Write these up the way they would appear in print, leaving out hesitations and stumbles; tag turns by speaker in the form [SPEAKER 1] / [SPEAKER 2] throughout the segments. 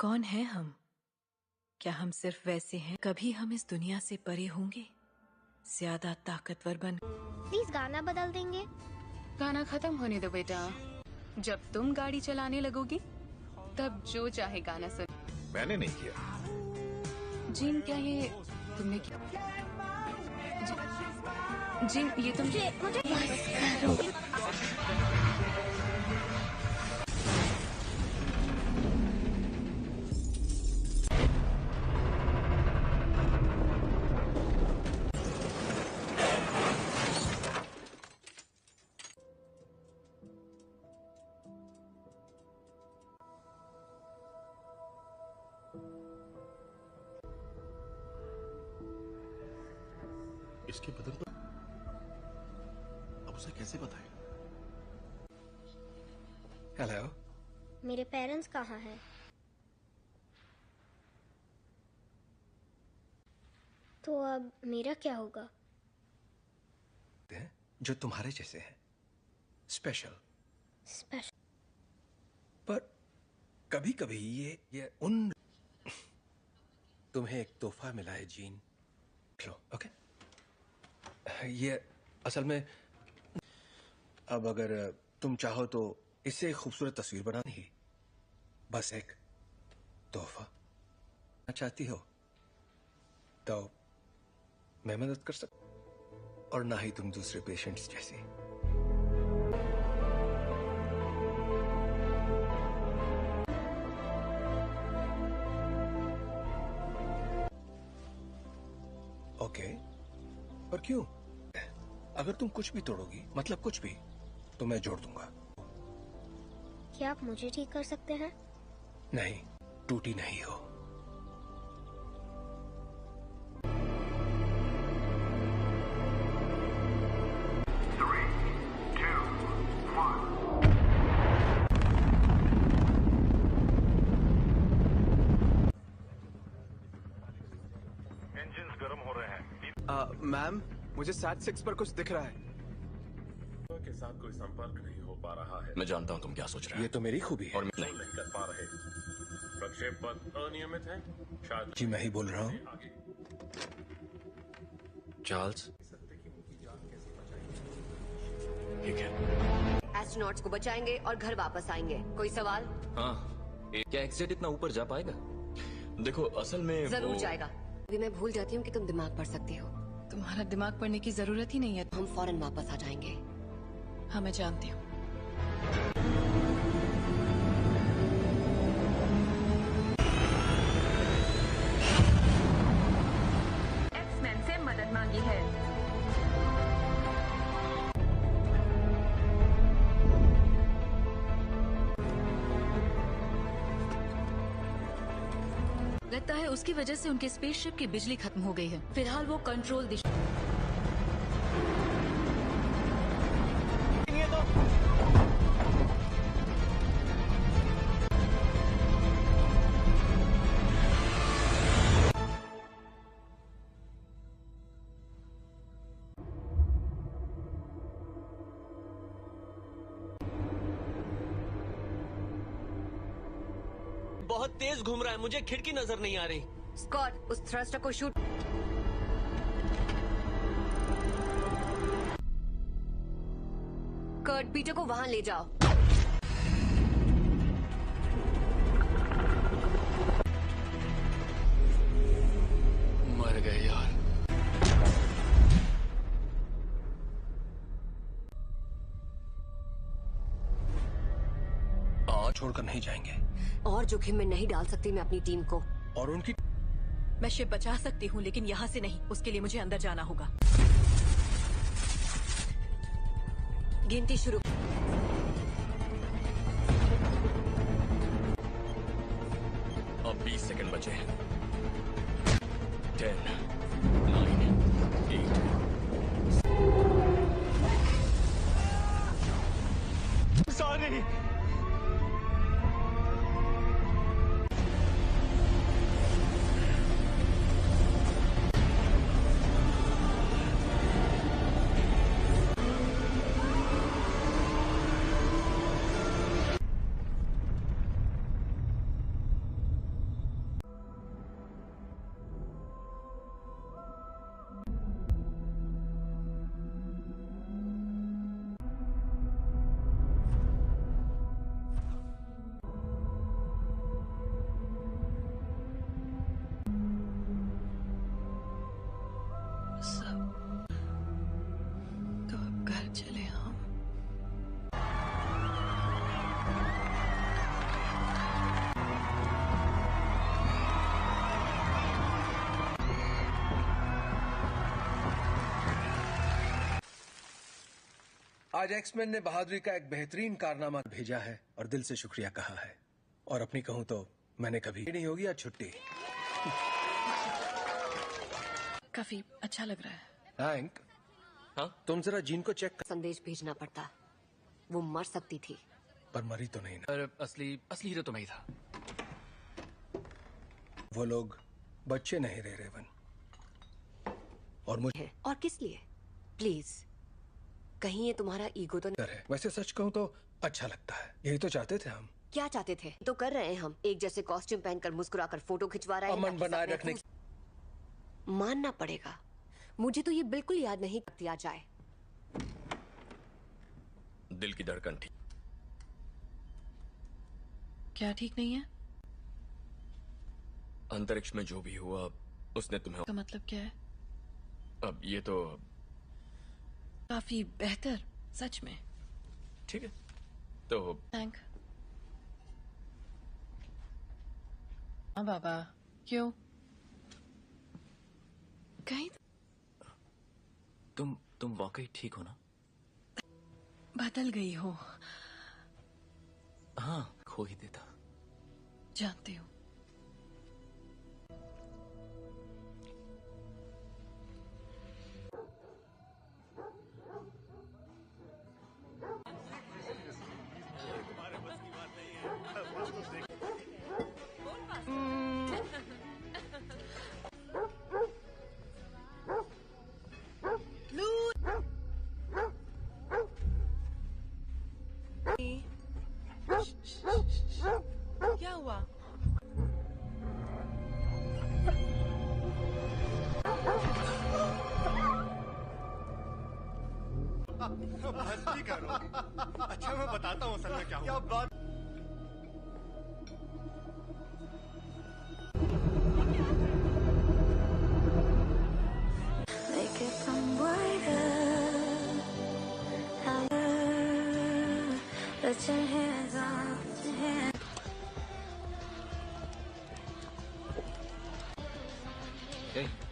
[SPEAKER 1] कौन है हम? क्या हम सिर्फ वैसे हैं? कभी हम इस दुनिया से परे होंगे, ज्यादा ताकतवर बन।
[SPEAKER 2] प्लीज गाना बदल देंगे।
[SPEAKER 3] गाना खत्म होने दो बेटा। जब तुम गाड़ी चलाने लगोगी तब जो चाहे गाना सुन।
[SPEAKER 4] मैंने नहीं किया।
[SPEAKER 3] जिन क्या ये तुमने किया? जिन ये तुम
[SPEAKER 2] मुझे
[SPEAKER 5] इसके बदल पर अब उसे कैसे बताएं?
[SPEAKER 6] हेलो,
[SPEAKER 2] मेरे पेरेंट्स कहाँ हैं? तो अब मेरा क्या होगा?
[SPEAKER 6] जो तुम्हारे जैसे हैं, स्पेशल। पर कभी कभी ये उन तुम्हें एक तोहफा मिला है जीन, लो। ओके, ये असल में अब अगर तुम चाहो तो इससे एक खूबसूरत तस्वीर बनानी ही, बस एक तोहफा चाहती हो तो मैं मदद कर सकता, और ना ही तुम दूसरे पेशेंट्स जैसी। ओके, पर क्यों? अगर तुम कुछ भी तोड़ोगी, मतलब कुछ भी, तो मैं जोड़ दूंगा।
[SPEAKER 2] क्या आप मुझे ठीक कर सकते हैं?
[SPEAKER 6] नहीं, टूटी नहीं हो।
[SPEAKER 4] इंजन्स गर्म हो रहे हैं।
[SPEAKER 7] मैम, मुझे SAT-6 पर कुछ दिख रहा है।
[SPEAKER 5] के साथ कोई संपर्क नहीं हो पा रहा है।
[SPEAKER 8] मैं जानता हूँ तुम क्या सोच रहे हो।
[SPEAKER 6] ये तो मेरी खूबी है।
[SPEAKER 8] और
[SPEAKER 5] नहीं कर पा रहे। प्रक्षेप पथ अनियमित है। शायद
[SPEAKER 6] जी मैं ही बोल रहा हूँ।
[SPEAKER 5] आगे
[SPEAKER 8] चार्ल्स, ठीक है।
[SPEAKER 9] एस्ट्रोनॉट्स को बचाएंगे और घर वापस आएंगे। कोई सवाल?
[SPEAKER 8] हाँ, क्या एक्सजेट इतना ऊपर जा पाएगा? देखो असल में
[SPEAKER 9] जरूर जाएगा। अभी मैं भूल जाती हूँ कि तुम दिमाग पढ़ सकती हो।
[SPEAKER 1] तुम्हारा दिमाग पढ़ने की जरूरत ही नहीं है।
[SPEAKER 9] हम फौरन वापस आ जाएंगे।
[SPEAKER 1] हाँ, मैं जानती हूँ।
[SPEAKER 3] एक्समैन से मदद मांगी है।
[SPEAKER 1] लगता है उसकी वजह से उनके स्पेसशिप की बिजली खत्म हो गई है। फिलहाल वो कंट्रोल दिशा।
[SPEAKER 10] बहुत तेज घूम रहा है, मुझे खिड़की नजर नहीं आ रही।
[SPEAKER 9] स्कॉट, उस थ्रस्टर को शूट। कर्ट, पीटर को वहां ले जाओ।
[SPEAKER 8] मर गए यार।
[SPEAKER 6] छोड़कर नहीं जाएंगे।
[SPEAKER 9] और जोखिम में नहीं डाल सकती मैं अपनी टीम को।
[SPEAKER 6] और उनकी
[SPEAKER 1] मैं शिप बचा सकती हूँ, लेकिन यहाँ से नहीं। उसके लिए मुझे अंदर जाना होगा।
[SPEAKER 9] गिनती शुरू।
[SPEAKER 8] अब 20 सेकंड बचे हैं। 10, 9, 8।
[SPEAKER 10] सॉरी।
[SPEAKER 6] आज एक्समैन ने बहादुरी का एक बेहतरीन कारनामा भेजा है और दिल से शुक्रिया कहा है। और अपनी कहूं तो मैंने कभी नहीं होगी आज छुट्टी।
[SPEAKER 1] काफी अच्छा लग रहा है।
[SPEAKER 6] हैंक,
[SPEAKER 8] हाँ?
[SPEAKER 6] तुम जरा जीन को चेक कर।
[SPEAKER 9] संदेश भेजना पड़ता, वो मर सकती थी।
[SPEAKER 6] पर मरी तो नहीं ना।
[SPEAKER 8] पर असली हीरो तो मैं ही था।
[SPEAKER 6] वो लोग बच्चे नहीं रहे रेवन। और मुझे
[SPEAKER 9] और किस लिए? प्लीज, कहीं ये तुम्हारा ईगो तो नहीं?
[SPEAKER 6] है। वैसे सच कहूं तो अच्छा लगता है। यही तो चाहते थे हम।
[SPEAKER 9] क्या चाहते थे? तो कर रहे हैं हम। एक जैसे कॉस्ट्यूम पहनकर मुस्कुराकर फोटो खिंचवा रहे हैं।
[SPEAKER 6] अमन बनाए रखने की।
[SPEAKER 9] मानना पड़ेगा, मुझे तो ये बिल्कुल याद नहीं दिया जाए।
[SPEAKER 8] दिल की धड़कन ठीक।
[SPEAKER 1] क्या ठीक नहीं है?
[SPEAKER 8] अंतरिक्ष में जो भी हुआ उसने तुम्हें।
[SPEAKER 1] का मतलब क्या है?
[SPEAKER 8] अब ये तो
[SPEAKER 1] काफी बेहतर, सच में।
[SPEAKER 8] ठीक है तो
[SPEAKER 1] थैंक। हाँ बाबा, क्यों? कहीं
[SPEAKER 8] तुम वाकई ठीक हो ना?
[SPEAKER 1] बदल गई हो।
[SPEAKER 8] हाँ, खो ही देता।
[SPEAKER 1] जानती हूँ। क्या हुआ?
[SPEAKER 4] मस्ती करो। अच्छा मैं बताता हूँ असल में क्या हुआ। बात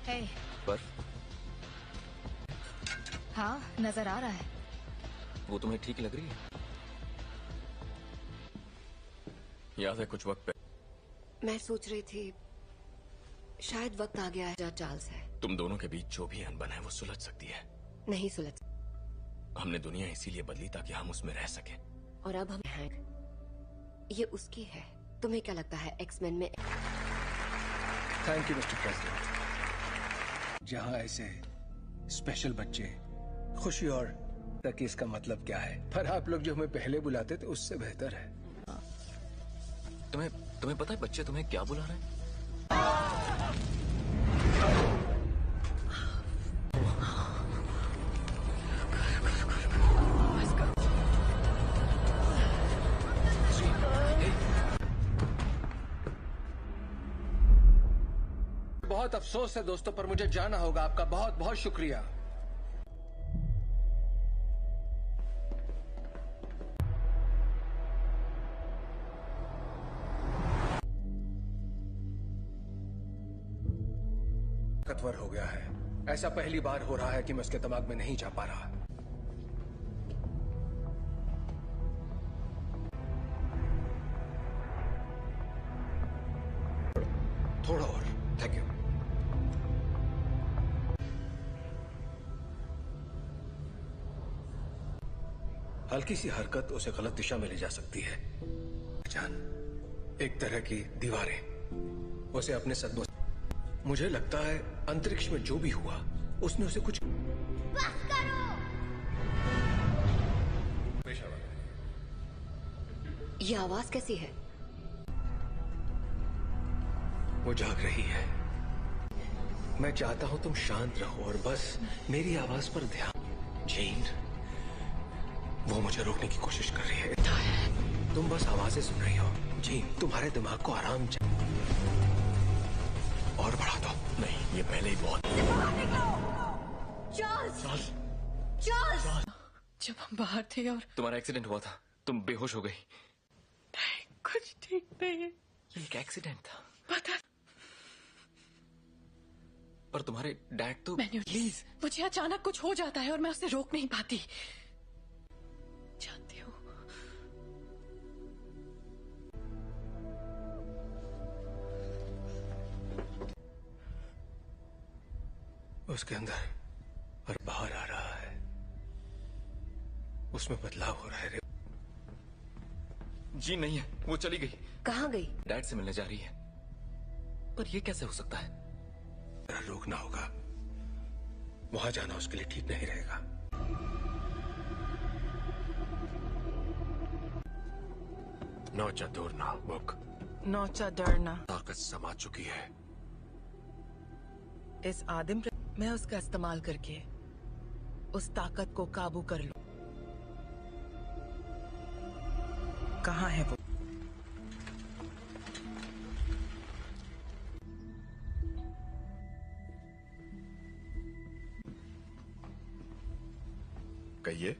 [SPEAKER 3] हे,
[SPEAKER 8] पर
[SPEAKER 3] हाँ नजर आ रहा है।
[SPEAKER 8] वो तुम्हें ठीक लग रही है? याद है कुछ वक्त पहले
[SPEAKER 9] मैं सोच रही थी शायद वक्त आ गया है जहाँ चार्ल्स है।
[SPEAKER 8] तुम दोनों के बीच जो भी अनबन है वो सुलझ सकती है।
[SPEAKER 9] नहीं सुलझ।
[SPEAKER 8] हमने दुनिया इसीलिए बदली ताकि हम उसमें रह सकें।
[SPEAKER 9] और अब हम हैं। ये उसकी है। तुम्हें क्या लगता है एक्समैन में?
[SPEAKER 6] Thank you mister president. जहां ऐसे स्पेशल बच्चे खुशी और तक इसका मतलब क्या है, पर आप लोग जो हमें पहले बुलाते थे उससे बेहतर है।
[SPEAKER 8] तुम्हें पता है बच्चे तुम्हें क्या बुला रहे हैं?
[SPEAKER 6] बहुत अफसोस है दोस्तों, पर मुझे जाना होगा। आपका बहुत बहुत शुक्रिया। ताकतवर हो गया है। ऐसा पहली बार हो रहा है कि मैं उसके दिमाग में नहीं जा पा रहा। थोड़ा और। Thank you. हल्की सी हरकत उसे गलत दिशा में ले जा सकती है। जान, एक तरह की दीवारें उसे अपने सदमों। मुझे लगता है अंतरिक्ष में जो भी हुआ उसने उसे कुछ।
[SPEAKER 2] बस करो।
[SPEAKER 9] ये आवाज कैसी है?
[SPEAKER 6] वो जाग रही है। मैं चाहता हूं तुम शांत रहो और बस मेरी आवाज पर ध्यान। जीन, वो मुझे रोकने की कोशिश कर रही है। तुम बस आवाजें सुन रही हो। जीन, तुम्हारे दिमाग को आराम और बढ़ा दो।
[SPEAKER 8] नहीं, ये पहले ही बहुत।
[SPEAKER 9] चार्ल्स! चार्ल्स!
[SPEAKER 1] जब हम बाहर थे और
[SPEAKER 8] तुम्हारा एक्सीडेंट हुआ था, तुम बेहोश हो गई।
[SPEAKER 1] नहीं, कुछ ठीक नहीं है।
[SPEAKER 8] ये एक एक्सीडेंट था।
[SPEAKER 1] पता।
[SPEAKER 8] पर तुम्हारे डैड तो।
[SPEAKER 1] प्लीज, मुझे अचानक कुछ हो जाता है और मैं उसे रोक नहीं पाती।
[SPEAKER 6] उसके अंदर और बाहर आ रहा है, उसमें बदलाव हो रहा है।
[SPEAKER 8] जी नहीं है, वो चली गई।
[SPEAKER 9] कहाँ गई?
[SPEAKER 8] डैड से मिलने जा रही है। पर ये कैसे हो सकता है?
[SPEAKER 6] रोकना होगा, वहां जाना उसके लिए ठीक नहीं रहेगा।
[SPEAKER 11] नौचा दूरना बुक,
[SPEAKER 12] नौचा डरना
[SPEAKER 11] ताकत समा चुकी है।
[SPEAKER 12] इस आदिम मैं उसका इस्तेमाल करके उस ताकत को काबू कर लूं। कहाँ है वो?
[SPEAKER 11] कहिए।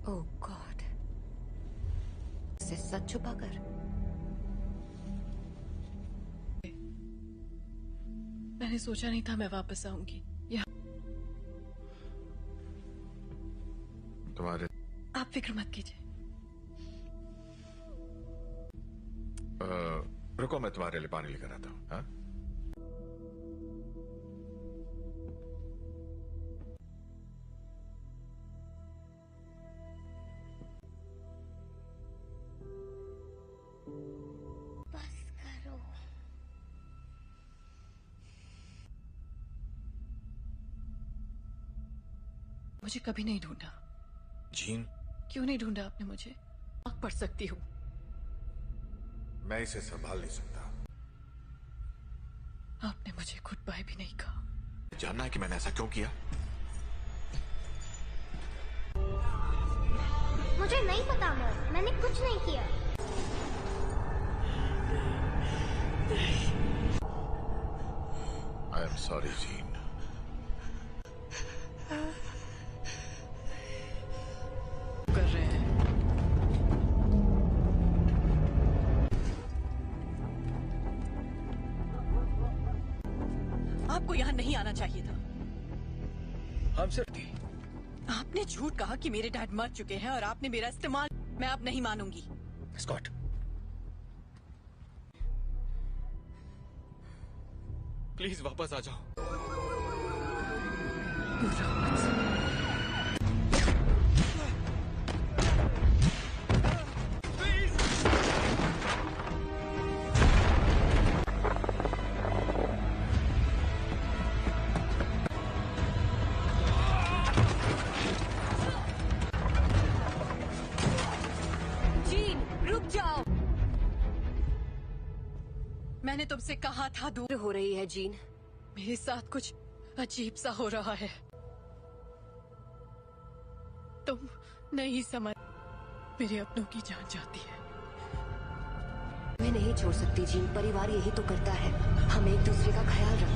[SPEAKER 9] ओह गॉड, इसे सच छुपाकर।
[SPEAKER 1] मैंने सोचा नहीं था मैं वापस आऊंगी।
[SPEAKER 11] तुम्हारे
[SPEAKER 1] आप फिक्र मत कीजिए।
[SPEAKER 11] रुको, मैं तुम्हारे लिए पानी लेकर आता हूँ। हाँ?
[SPEAKER 2] बस करो।
[SPEAKER 1] मुझे कभी नहीं ढूंढा।
[SPEAKER 11] जीन,
[SPEAKER 1] क्यों नहीं ढूंढा आपने मुझे? आग पढ़ सकती हूँ।
[SPEAKER 11] मैं इसे संभाल नहीं सकता।
[SPEAKER 1] आपने मुझे गुड बाय भी नहीं कहा।
[SPEAKER 11] जानना है कि मैंने ऐसा क्यों किया?
[SPEAKER 2] मुझे नहीं पता मॉम, मैंने कुछ नहीं किया।
[SPEAKER 11] I am sorry gene.
[SPEAKER 1] कर रहे हैं। आपको यहाँ नहीं आना चाहिए था।
[SPEAKER 6] हम सिर्फ थी।
[SPEAKER 1] आपने झूठ कहा कि मेरे डैड मर चुके हैं और आपने मेरा इस्तेमाल। मैं अब नहीं मानूंगी।
[SPEAKER 6] स्कॉट,
[SPEAKER 8] प्लीज वापस आ जाओ।
[SPEAKER 1] जीन, रुक जाओ। मैंने तुमसे कहा था दूर
[SPEAKER 9] हो रही है जीन।
[SPEAKER 1] मेरे साथ कुछ अजीब सा हो रहा है। तुम नहीं समझ। मेरे अपनों की जान जाती है।
[SPEAKER 9] मैं नहीं छोड़ सकती जीन, परिवार यही तो करता है। हम एक दूसरे का ख्याल रखते।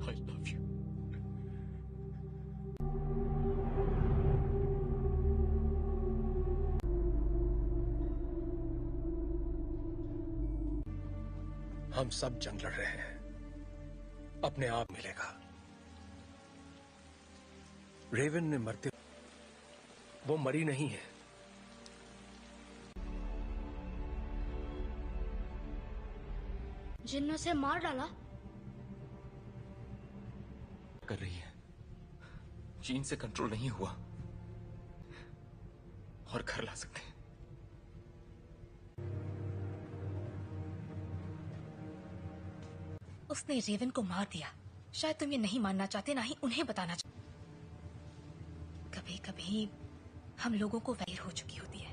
[SPEAKER 8] I love you.
[SPEAKER 6] हम सब जंग लड़ रहे हैं, अपने आप मिलेगा। रेवन ने मरते, वो मरी नहीं है।
[SPEAKER 2] जिन ने उसे मार डाला।
[SPEAKER 8] कर रही है। जीन से कंट्रोल नहीं हुआ और घर ला सकते हैं।
[SPEAKER 13] उसने रेवन को मार दिया। शायद तुम ये नहीं मानना चाहते, ना ही उन्हें बताना चाहते। कभी कभी हम लोगों को वैर हो चुकी होती है।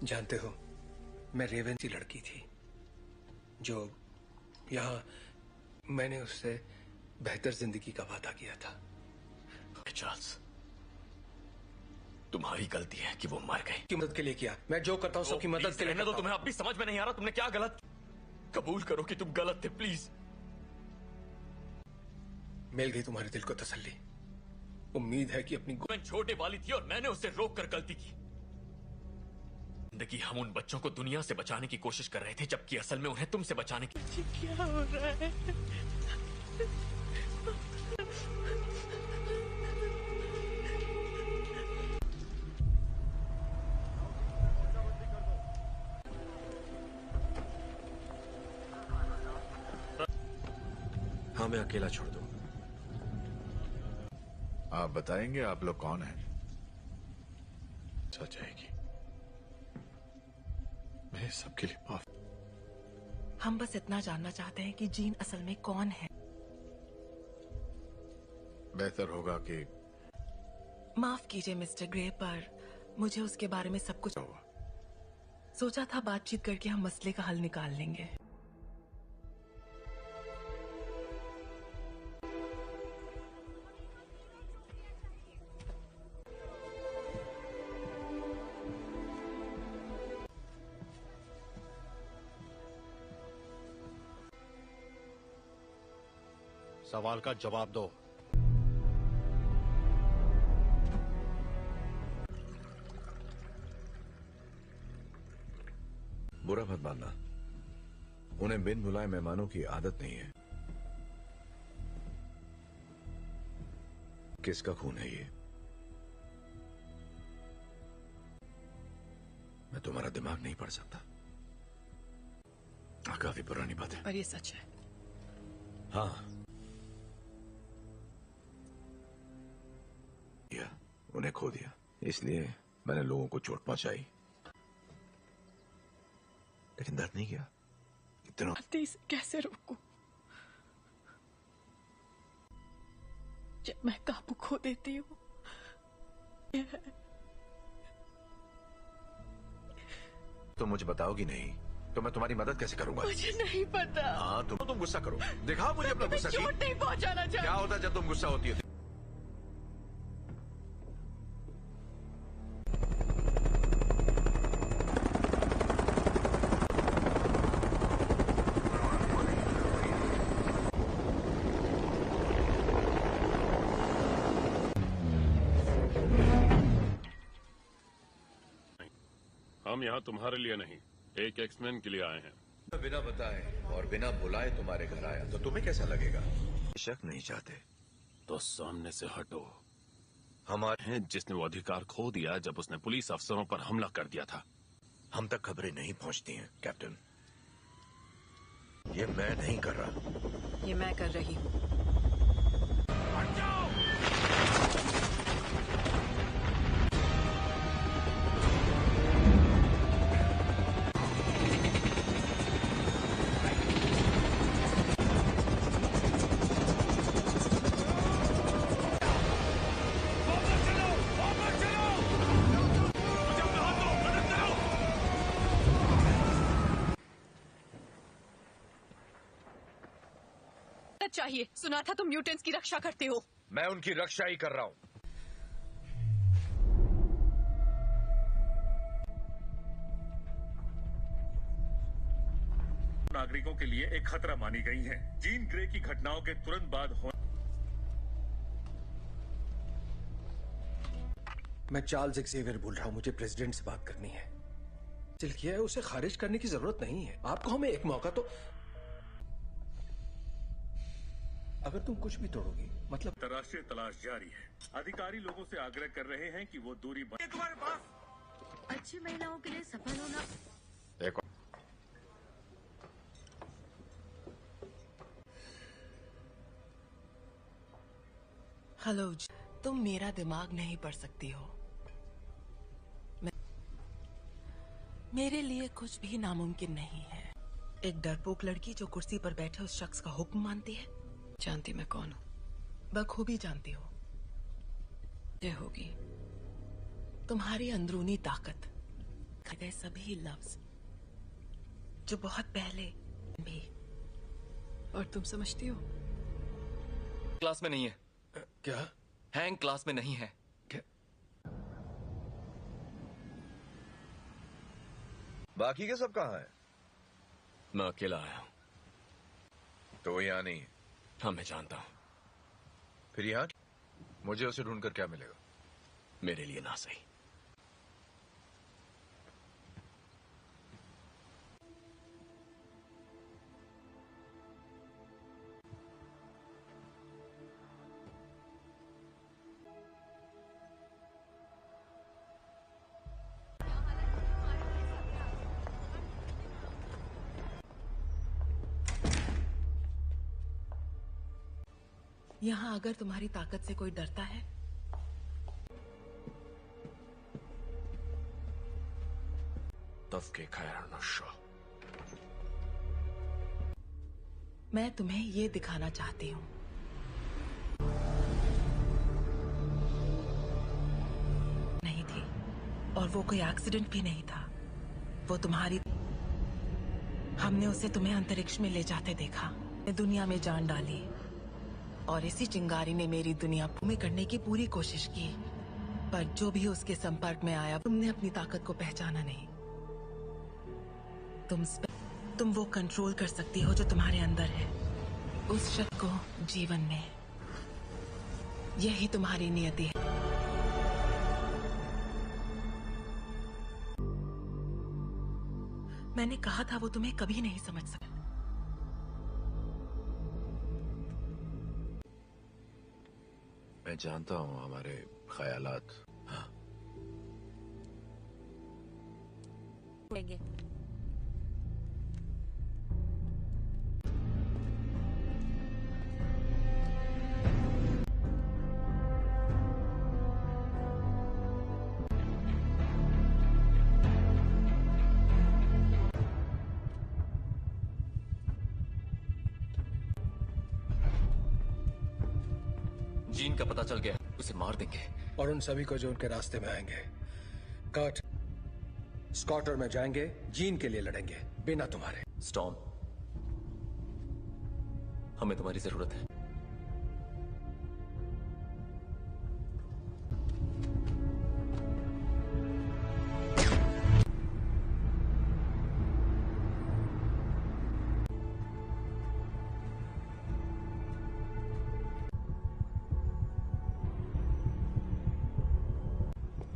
[SPEAKER 6] जानते हो, मैं रेवन सी लड़की थी जो यहाँ मैंने उससे बेहतर जिंदगी का वादा किया था।
[SPEAKER 8] चार्ल्स, तुम्हारी गलती है कि वो मर गई।
[SPEAKER 6] की मदद के लिए किया, मैं जो करता हूँ सबकी मदद के लिए।
[SPEAKER 8] तो तुम्हें अब भी समझ में नहीं आ रहा तुमने क्या गलत। कबूल करो कि तुम गलत थे प्लीज।
[SPEAKER 6] मिल गई तुम्हारे दिल को तसल्ली। उम्मीद है कि अपनी
[SPEAKER 8] छोटे वाली थी और मैंने उसे रोक कर गलती की। जिंदगी हम उन बच्चों को दुनिया से बचाने की कोशिश कर रहे थे, जबकि असल में उन्हें तुमसे बचाने की।
[SPEAKER 12] क्या हो रहा है?
[SPEAKER 6] हाँ, मैं अकेला छोड़ दूं।
[SPEAKER 11] आप बताएंगे आप लोग कौन हैं? सच जाएगी। मैं सबके लिए माफ।
[SPEAKER 12] हम बस इतना जानना चाहते हैं कि जीन असल में कौन है।
[SPEAKER 11] बेहतर होगा कि
[SPEAKER 12] माफ कीजिए मिस्टर ग्रे, पर मुझे उसके बारे में सब कुछ सोचा था। बातचीत करके हम मसले का हल निकाल लेंगे।
[SPEAKER 4] सवाल का जवाब दो।
[SPEAKER 11] बुरा मत मानना, उन्हें बिन बुलाए मेहमानों की आदत नहीं है। किसका खून है ये? मैं तुम्हारा दिमाग नहीं पढ़ सकता। काफी पुरानी बात है,
[SPEAKER 12] पर ये सच है।
[SPEAKER 11] हाँ, उन्हें खो दिया, इसलिए मैंने लोगों को चोट पहुंचाई, लेकिन दर्द नहीं किया। इतना
[SPEAKER 12] इसे कैसे रोकूं? जब मैं काबू खो देती हूँ।
[SPEAKER 11] तो मुझे बताओगी नहीं तो मैं तुम्हारी मदद कैसे करूंगा?
[SPEAKER 12] मुझे नहीं पता।
[SPEAKER 11] हाँ, तुम गुस्सा करो, दिखाओ मुझे अपना गुस्सा।
[SPEAKER 12] चोट नहीं पहुंचाना चाहती।
[SPEAKER 11] क्या होता है जब तुम गुस्सा होती है?
[SPEAKER 5] हम यहाँ तुम्हारे लिए नहीं, एक एक्समैन के लिए आए हैं।
[SPEAKER 11] बिना बताए और बिना बुलाए तुम्हारे घर आया तो तुम्हें कैसा लगेगा? शक नहीं चाहते
[SPEAKER 5] तो सामने से हटो।
[SPEAKER 11] हमारे
[SPEAKER 5] हैं जिसने वो अधिकार खो दिया जब उसने पुलिस अफसरों पर हमला कर दिया था।
[SPEAKER 11] हम तक खबरें नहीं पहुंचती हैं कैप्टन। ये मैं नहीं कर रहा,
[SPEAKER 1] ये मैं कर रही हूँ।
[SPEAKER 12] चाहिए। सुना था तुम म्यूटेंट्स की रक्षा करते हो।
[SPEAKER 11] मैं उनकी रक्षा ही कर रहा हूं।
[SPEAKER 14] नागरिकों के लिए एक खतरा मानी गई हैं। जीन ग्रे की घटनाओं के तुरंत बाद
[SPEAKER 6] मैं चार्ल्स एक्सेवियर बोल रहा हूं। मुझे प्रेसिडेंट से बात करनी है। दिल किया है, उसे खारिज करने की जरूरत नहीं है। आपको हमें एक मौका तो। अगर तुम कुछ भी तोड़ोगी मतलब।
[SPEAKER 14] अंतर्राष्ट्रीय तलाश जारी है। अधिकारी लोगों से आग्रह कर रहे हैं कि वो दूरी तुम्हारे पास
[SPEAKER 2] अच्छी महिलाओं के लिए सफल होना।
[SPEAKER 11] देखो,
[SPEAKER 12] हेलो, तुम मेरा दिमाग नहीं पढ़ सकती हो। मेरे लिए कुछ भी नामुमकिन नहीं है। एक डरपोक लड़की जो कुर्सी पर बैठे उस शख्स का हुक्म मानती है।
[SPEAKER 1] जानती मैं कौन हूँ।
[SPEAKER 12] बखूबी जानती हो।
[SPEAKER 1] ये होगी
[SPEAKER 12] तुम्हारी अंदरूनी ताकत, गए सभी लफ्ज जो बहुत पहले भी।
[SPEAKER 1] और तुम समझती हो
[SPEAKER 8] क्लास में नहीं है।
[SPEAKER 6] क्या?
[SPEAKER 8] हैंग क्लास में नहीं है।
[SPEAKER 11] बाकी के सब कहाँ हैं?
[SPEAKER 8] मैं अकेला आया हूं।
[SPEAKER 11] तो वो यहाँ नहीं है।
[SPEAKER 8] हाँ, मैं जानता हूं।
[SPEAKER 11] फिर यहाँ मुझे उसे ढूंढकर क्या मिलेगा?
[SPEAKER 8] मेरे लिए ना सही।
[SPEAKER 12] यहाँ अगर तुम्हारी ताकत से कोई डरता है
[SPEAKER 8] तफ्के खैर नशा।
[SPEAKER 12] मैं तुम्हें ये दिखाना चाहती हूँ। नहीं थी, और वो कोई एक्सीडेंट भी नहीं था। वो तुम्हारी, हमने उसे तुम्हें अंतरिक्ष में ले जाते देखा, दुनिया में जान डाली, और इसी चिंगारी ने मेरी दुनिया भूमि करने की पूरी कोशिश की। पर जो भी उसके संपर्क में आया, तुमने अपनी ताकत को पहचाना नहीं। तुम वो कंट्रोल कर सकती हो जो तुम्हारे अंदर है, उस शक्ति को जीवन में। यही तुम्हारी नियति है। मैंने कहा था वो तुम्हें कभी नहीं समझ सका।
[SPEAKER 11] मैं जानता हूँ हमारे ख्यालात। हाँ।
[SPEAKER 8] जीन का पता चल गया, उसे मार देंगे।
[SPEAKER 6] और उन सभी को जो उनके रास्ते में आएंगे। कर्ट, स्कॉट और मैं जाएंगे, जीन के लिए लड़ेंगे, बिना तुम्हारे।
[SPEAKER 8] स्टॉर्म, हमें तुम्हारी जरूरत है।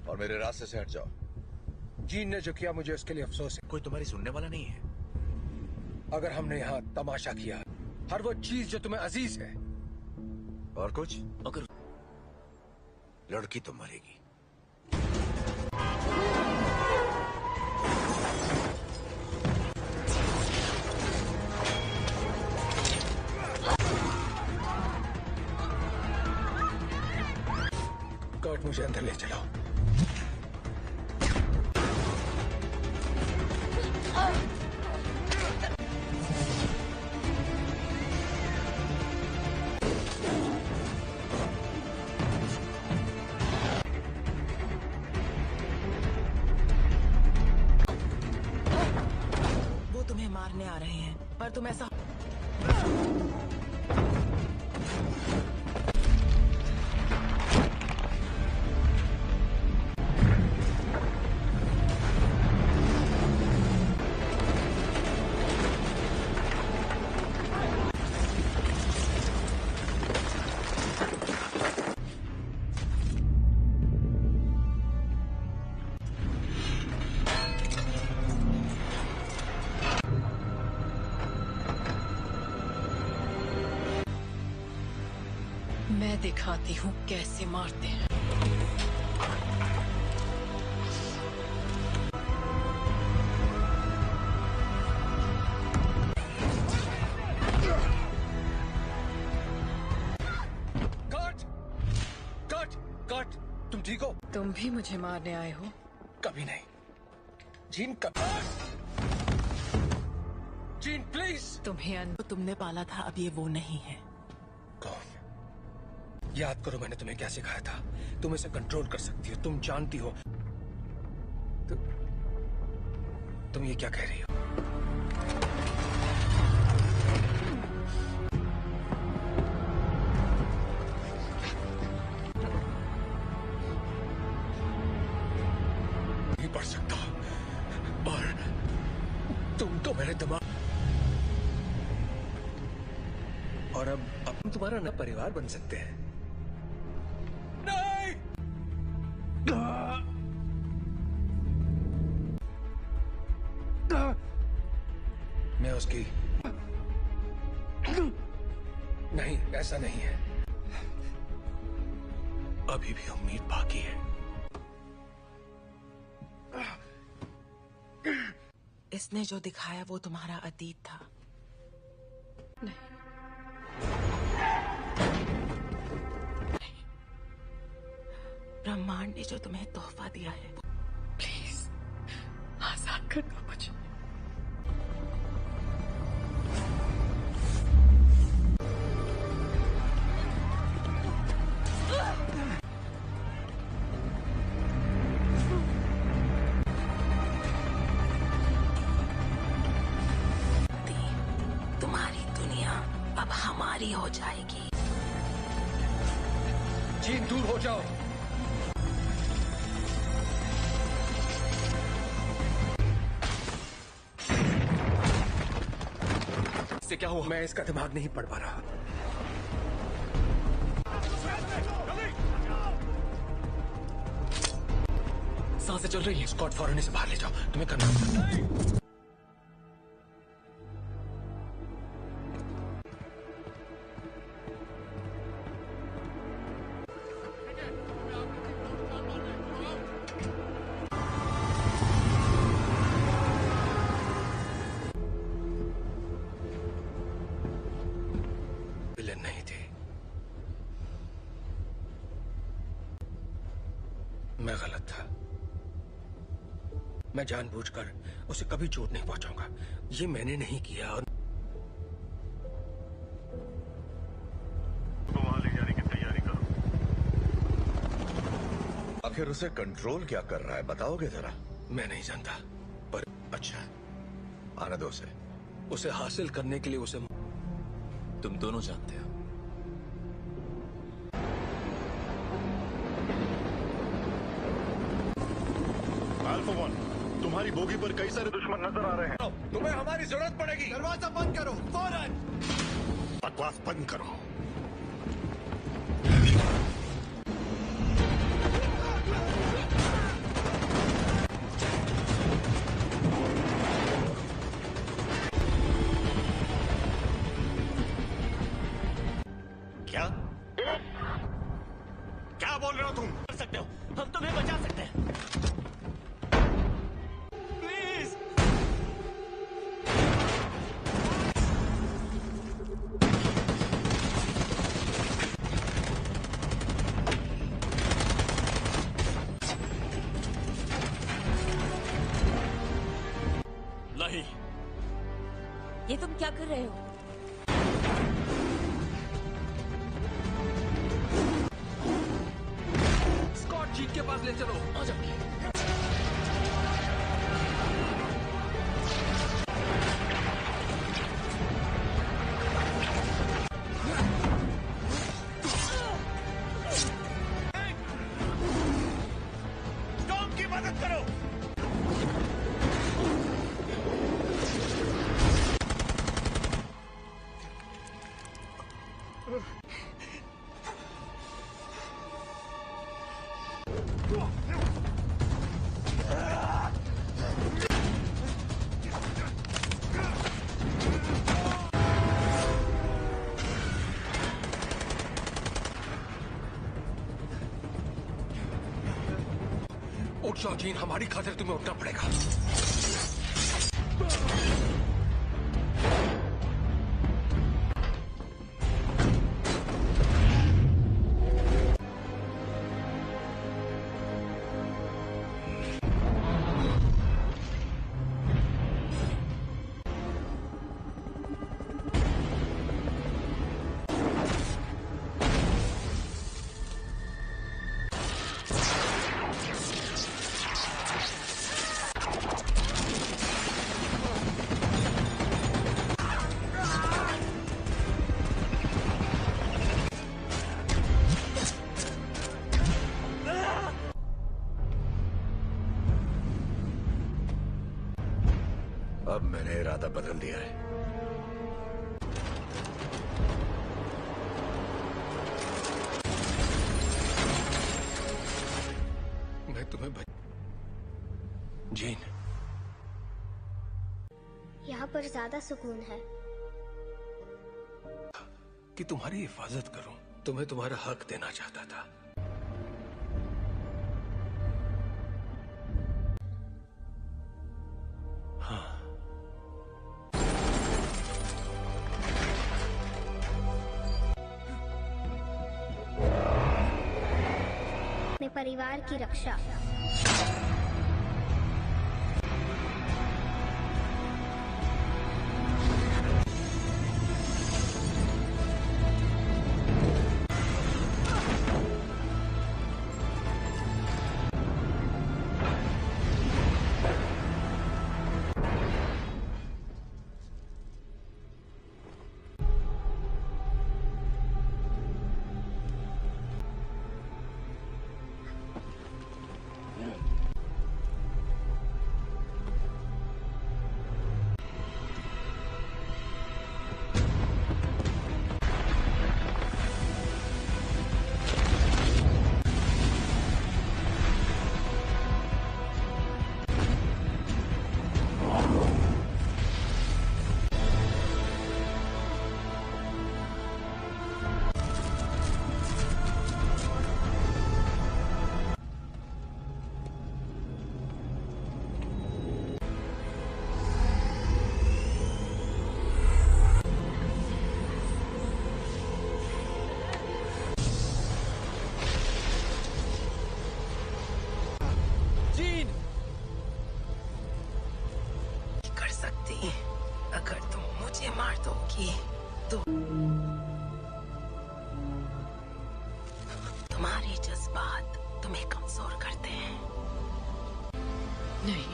[SPEAKER 11] और मेरे रास्ते से हट जाओ।
[SPEAKER 6] जीन ने जो किया मुझे उसके लिए अफसोस है।
[SPEAKER 11] कोई तुम्हारी सुनने वाला नहीं है।
[SPEAKER 6] अगर हमने यहाँ तमाशा किया, हर वो चीज जो तुम्हें अजीज है,
[SPEAKER 11] और कुछ,
[SPEAKER 8] अगर
[SPEAKER 11] लड़की तो मरेगी।
[SPEAKER 6] कर्ट, मुझे अंदर ले चलो।
[SPEAKER 12] वो तुम्हें मारने आ रहे हैं, पर तुम ऐसा
[SPEAKER 1] मैं दिखाती हूँ कैसे मारते हैं।
[SPEAKER 6] कर्ट! कर्ट! कर्ट! तुम ठीक हो?
[SPEAKER 1] तुम भी मुझे मारने आए हो?
[SPEAKER 6] कभी नहीं। जीन, कभी। Gene, please.
[SPEAKER 12] तुमने पाला था, अब ये वो नहीं है।
[SPEAKER 6] कौन? याद करो मैंने तुम्हें क्या सिखाया था। तुम इसे कंट्रोल कर सकती हो, तुम जानती हो। तुम ये क्या कह रही हो? नहीं पढ़ सकता, और और अब हम तुम्हारा नया परिवार बन सकते हैं।
[SPEAKER 7] नहीं!
[SPEAKER 6] मैं उसकी नहीं, ऐसा नहीं है। अभी भी उम्मीद बाकी है।
[SPEAKER 12] इसने जो दिखाया वो तुम्हारा अतीत था।
[SPEAKER 1] नहीं,
[SPEAKER 12] ब्रह्मांड ने जो तुम्हें तोहफा दिया है।
[SPEAKER 1] प्लीज आजाद कर दो मुझे।
[SPEAKER 12] तुम्हारी दुनिया अब हमारी हो जाएगी।
[SPEAKER 6] जीन, दूर हो जाओ।
[SPEAKER 8] इससे क्या हुआ?
[SPEAKER 6] मैं इसका दिमाग नहीं पढ़ पा रहा।
[SPEAKER 8] सांसें चल रही है।
[SPEAKER 6] स्कॉट, फौरन इसे बाहर ले जाओ। तुम्हें करना होगा। विलेन नहीं थी, मैं गलत था। मैं जानबूझकर उसे कभी चोट नहीं पहुंचाऊंगा। ये मैंने नहीं किया। और
[SPEAKER 14] तो वहां ले जाने की तैयारी करो।
[SPEAKER 11] आखिर उसे कंट्रोल क्या कर रहा है, बताओगे जरा?
[SPEAKER 6] मैं नहीं जानता, पर
[SPEAKER 11] अच्छा, आने दो उसे।
[SPEAKER 6] उसे हासिल करने के लिए उसे
[SPEAKER 8] तुम दोनों जानते हो।
[SPEAKER 14] अल्फा 1, तुम्हारी बोगी पर कई सारे दुश्मन नजर आ रहे हैं।
[SPEAKER 6] तुम्हें हमारी जरूरत पड़ेगी।
[SPEAKER 7] दरवाजा बंद करो फौरन।
[SPEAKER 14] बकवास बंद करो। क्या क्या बोल रहे हो तुम?
[SPEAKER 10] कर सकते हो, हम तुम्हें बचा सकते हैं। प्लीज।
[SPEAKER 8] नहीं,
[SPEAKER 15] ये तुम क्या कर रहे हो?
[SPEAKER 6] स्कॉट, जीन के पास ले चलो।
[SPEAKER 8] आ जाओ।
[SPEAKER 14] टॉम की मदद करो।
[SPEAKER 6] उठ जाओ जीन, हमारी खातिर तुम्हें उठना पड़ेगा। अब मैंने इरादा बदल दिया है।
[SPEAKER 2] पर ज्यादा सुकून है।
[SPEAKER 6] कि तुम्हारी हिफाजत करूं, तुम्हें तुम्हारा हक देना चाहता था। हाँ,
[SPEAKER 2] अपने परिवार की रक्षा।
[SPEAKER 12] कर सकती अगर तुम मुझे मार दोगी तो तुम्हारे जज्बात तुम्हें कमजोर करते हैं।
[SPEAKER 1] नहीं,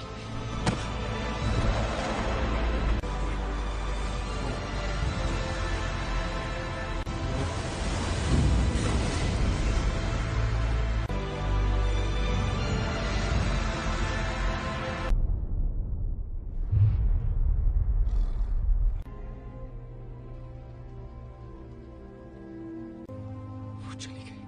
[SPEAKER 6] चली गई।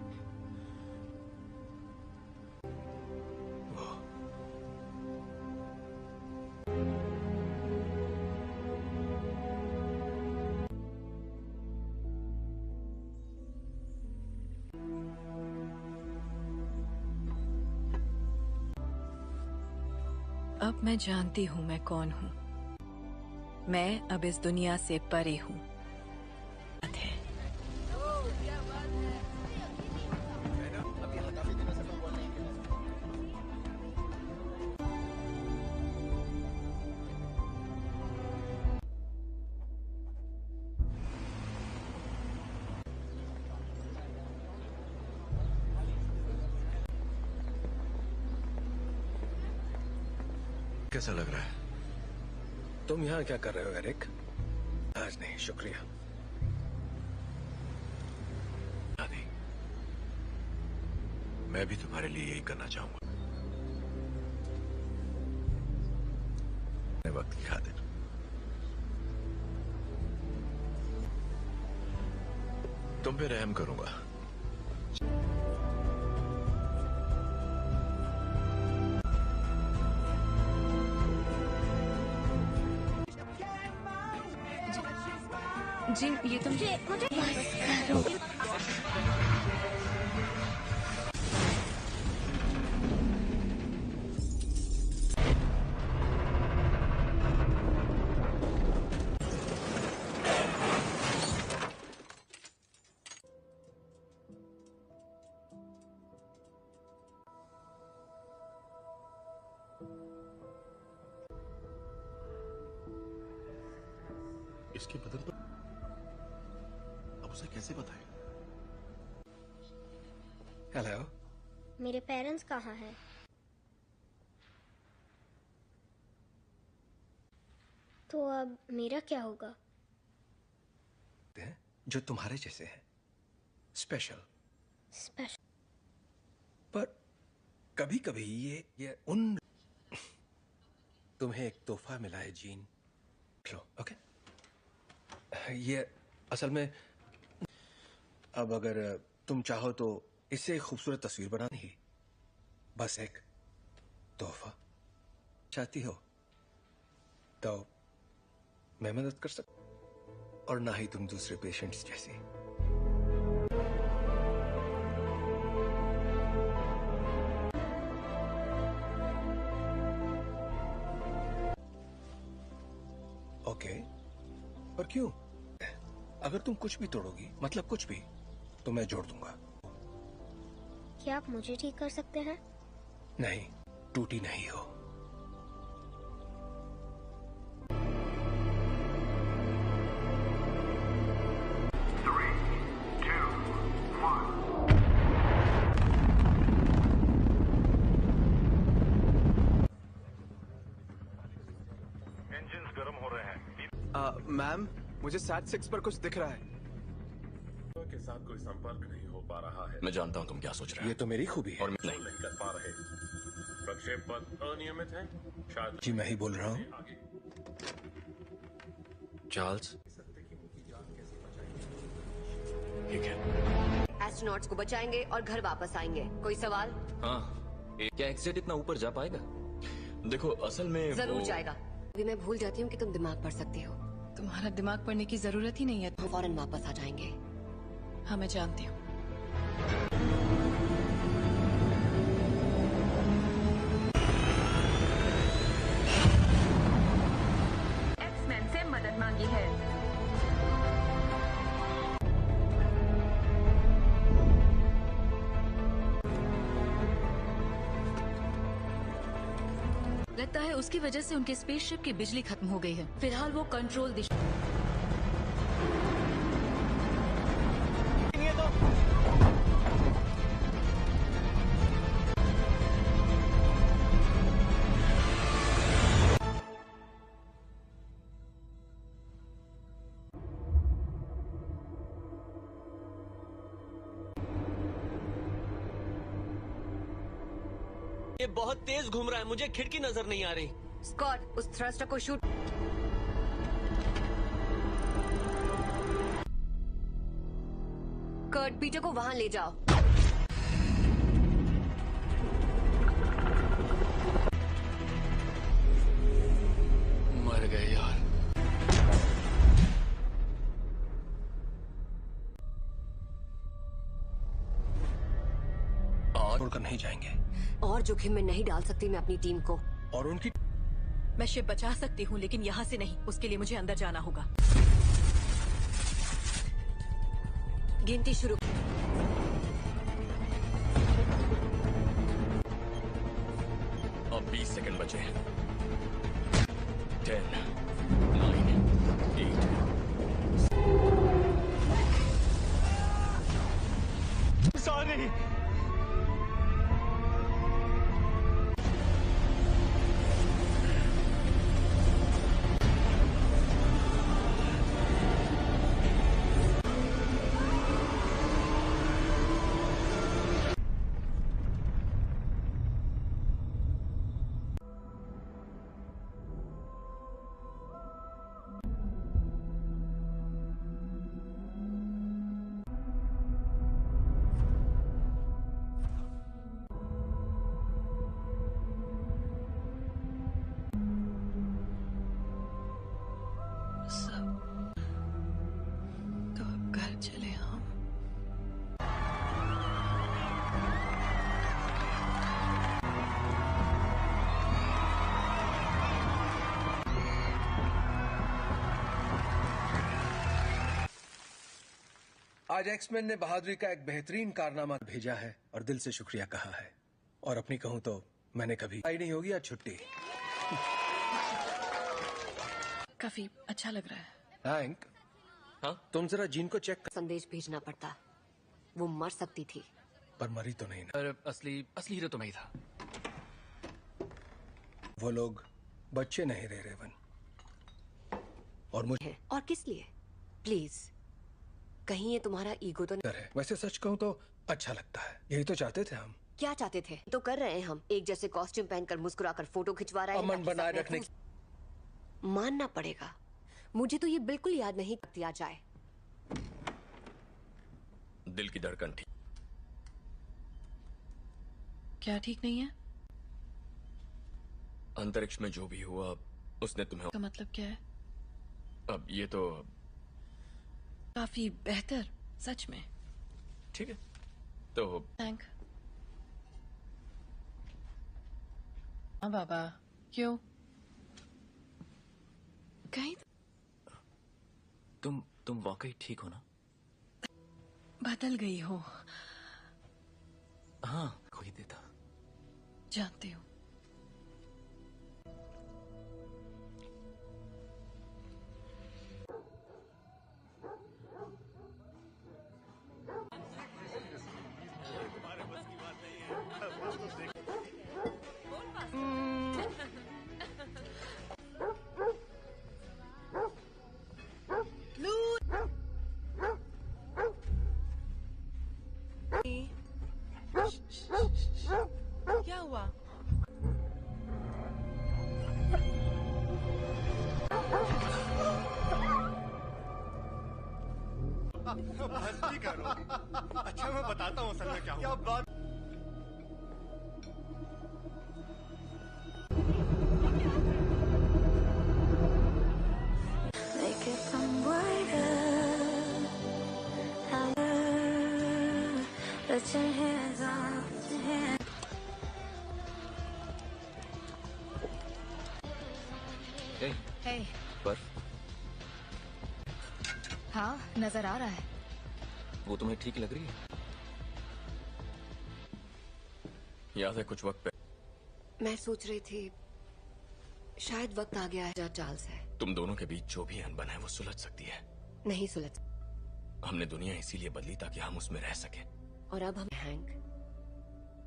[SPEAKER 1] अब मैं जानती हूँ मैं कौन हूँ। मैं अब इस दुनिया से परे हूँ।
[SPEAKER 11] कैसा लग रहा है?
[SPEAKER 6] तुम यहाँ क्या कर रहे हो एरिक? आज नहीं, शुक्रिया।
[SPEAKER 11] आदि, मैं भी तुम्हारे लिए यही करना चाहूंगा। वक्त की खातिर तुम पे रहम करूंगा।
[SPEAKER 3] जी ये तुम
[SPEAKER 16] इसके बदन पर अब उसे कैसे बताएं?
[SPEAKER 6] हेलो,
[SPEAKER 2] मेरे पेरेंट्स कहाँ हैं? तो अब मेरा क्या होगा?
[SPEAKER 6] जो तुम्हारे जैसे हैं, स्पेशल।
[SPEAKER 2] स्पेशल।
[SPEAKER 6] पर कभी कभी ये उन तुम्हें एक तोहफा मिला है जीन, लो। ओके, ये असल में अब अगर तुम चाहो तो इससे एक खूबसूरत तस्वीर बनानी ही, बस एक तोहफा चाहती हो तो मैं मदद कर सकता, और ना ही तुम दूसरे पेशेंट्स जैसी। ओके, पर क्यों? अगर तुम कुछ भी तोड़ोगी, मतलब कुछ भी, तो मैं जोड़ दूंगा।
[SPEAKER 2] क्या आप मुझे ठीक कर सकते हैं?
[SPEAKER 6] नहीं, टूटी नहीं हो।
[SPEAKER 14] इंजन्स गर्म हो रहे हैं।
[SPEAKER 7] मैम, मुझे SAT-6 पर कुछ दिख रहा है।
[SPEAKER 5] के साथ कोई संपर्क नहीं हो पा रहा है।
[SPEAKER 8] मैं जानता हूँ तुम क्या सोच रहे हो।
[SPEAKER 6] ये तो मेरी खूबी है।
[SPEAKER 8] और मैं
[SPEAKER 5] नहीं कर पा रहे। प्रक्षेप पथ अनियमित है शायद।
[SPEAKER 6] जी, मैं ही बोल रहा हूँ।
[SPEAKER 8] चार्ल्स, ठीक है।
[SPEAKER 9] एस्ट्रोनॉट्स को बचाएंगे और घर वापस आएंगे। कोई सवाल?
[SPEAKER 8] हाँ, क्या एक्सेट इतना ऊपर जा पाएगा? देखो, असल में
[SPEAKER 9] जरूर जाएगा। अभी मैं भूल जाती हूँ कि तुम दिमाग पढ़ सकती हो।
[SPEAKER 12] तुम्हारा दिमाग पढ़ने की जरूरत ही नहीं है।
[SPEAKER 9] हम फौरन वापस आ जाएंगे।
[SPEAKER 12] हाँ, मैं जानती हूँ।
[SPEAKER 3] एक्समैन से मदद मांगी है।
[SPEAKER 13] लगता है उसकी वजह से उनके स्पेसशिप की बिजली खत्म हो गई है। फिलहाल वो कंट्रोल दिशा।
[SPEAKER 10] ये बहुत तेज घूम रहा है, मुझे खिड़की नजर नहीं आ रही।
[SPEAKER 9] स्कॉट, उस थ्रस्टर को शूट। कर्ट, पीटर को वहां ले जाओ।
[SPEAKER 8] मर गए यार।
[SPEAKER 6] छोड़कर नहीं जाएंगे।
[SPEAKER 9] और जोखिम में नहीं डाल सकती मैं अपनी टीम को।
[SPEAKER 6] और उनकी
[SPEAKER 1] मैं शिप बचा सकती हूँ, लेकिन यहाँ से नहीं। उसके लिए मुझे अंदर जाना होगा।
[SPEAKER 9] गिनती शुरू।
[SPEAKER 8] अब 20 सेकंड बचे हैं। 10, 9, 8।
[SPEAKER 10] सॉरी।
[SPEAKER 12] तो अब घर चले हम।
[SPEAKER 6] आज एक्समैन ने बहादुरी का एक बेहतरीन कारनामा भेजा है और दिल से शुक्रिया कहा है। और अपनी कहूं तो मैंने कभी आई नहीं होगी आज छुट्टी।
[SPEAKER 12] काफी अच्छा लग रहा है।
[SPEAKER 6] हैंक, हाँ? तुम जरा जीन को चेक कर।
[SPEAKER 9] संदेश भेजना पड़ता। वो मर सकती थी।
[SPEAKER 6] पर मरी तो नहीं ना।
[SPEAKER 8] पर असली हीरो तो मैं ही था।
[SPEAKER 6] वो लोग बच्चे नहीं रहे रेवन। और मुझे
[SPEAKER 9] और किस लिए? प्लीज, कहीं ये तुम्हारा ईगो तो नहीं
[SPEAKER 6] है? वैसे सच कहूं तो अच्छा लगता है। यही तो चाहते थे हम।
[SPEAKER 9] क्या चाहते थे तो कर रहे हैं हम। एक जैसे कॉस्ट्यूम पहनकर मुस्कुराकर फोटो खिंचवा रहे हैं।
[SPEAKER 6] अमन बनाए रखने।
[SPEAKER 9] मानना पड़ेगा, मुझे तो ये बिल्कुल याद नहीं दिया जाए।
[SPEAKER 8] दिल की धड़कन ठीक।
[SPEAKER 12] क्या ठीक नहीं है?
[SPEAKER 8] अंतरिक्ष में जो भी हुआ उसने तुम्हें।
[SPEAKER 12] का मतलब क्या है?
[SPEAKER 8] अब ये तो
[SPEAKER 1] काफी बेहतर, सच में।
[SPEAKER 8] ठीक है तो
[SPEAKER 1] थैंक। हाँ बाबा, क्यों? कहीं
[SPEAKER 8] तुम वाकई ठीक हो ना?
[SPEAKER 1] बदल गई हो।
[SPEAKER 8] हाँ, कोई देता।
[SPEAKER 1] जानती हूँ।
[SPEAKER 12] क्या हुआ?
[SPEAKER 4] मस्ती करो। अच्छा मैं बताता हूँ असल में क्या हुआ। बात
[SPEAKER 3] Hey.
[SPEAKER 8] बर्फ
[SPEAKER 13] हाँ, नजर आ रहा है।
[SPEAKER 8] वो तुम्हें ठीक लग रही है? याद है कुछ वक्त पहले
[SPEAKER 9] मैं सोच रही थी शायद वक्त आ गया है चार्ल्स है।
[SPEAKER 8] तुम दोनों के बीच जो भी अनबन है वो सुलझ सकती है।
[SPEAKER 9] नहीं सुलझ।
[SPEAKER 8] हमने दुनिया इसीलिए बदली ताकि हम उसमें रह सके।
[SPEAKER 9] और अब हम हैंक,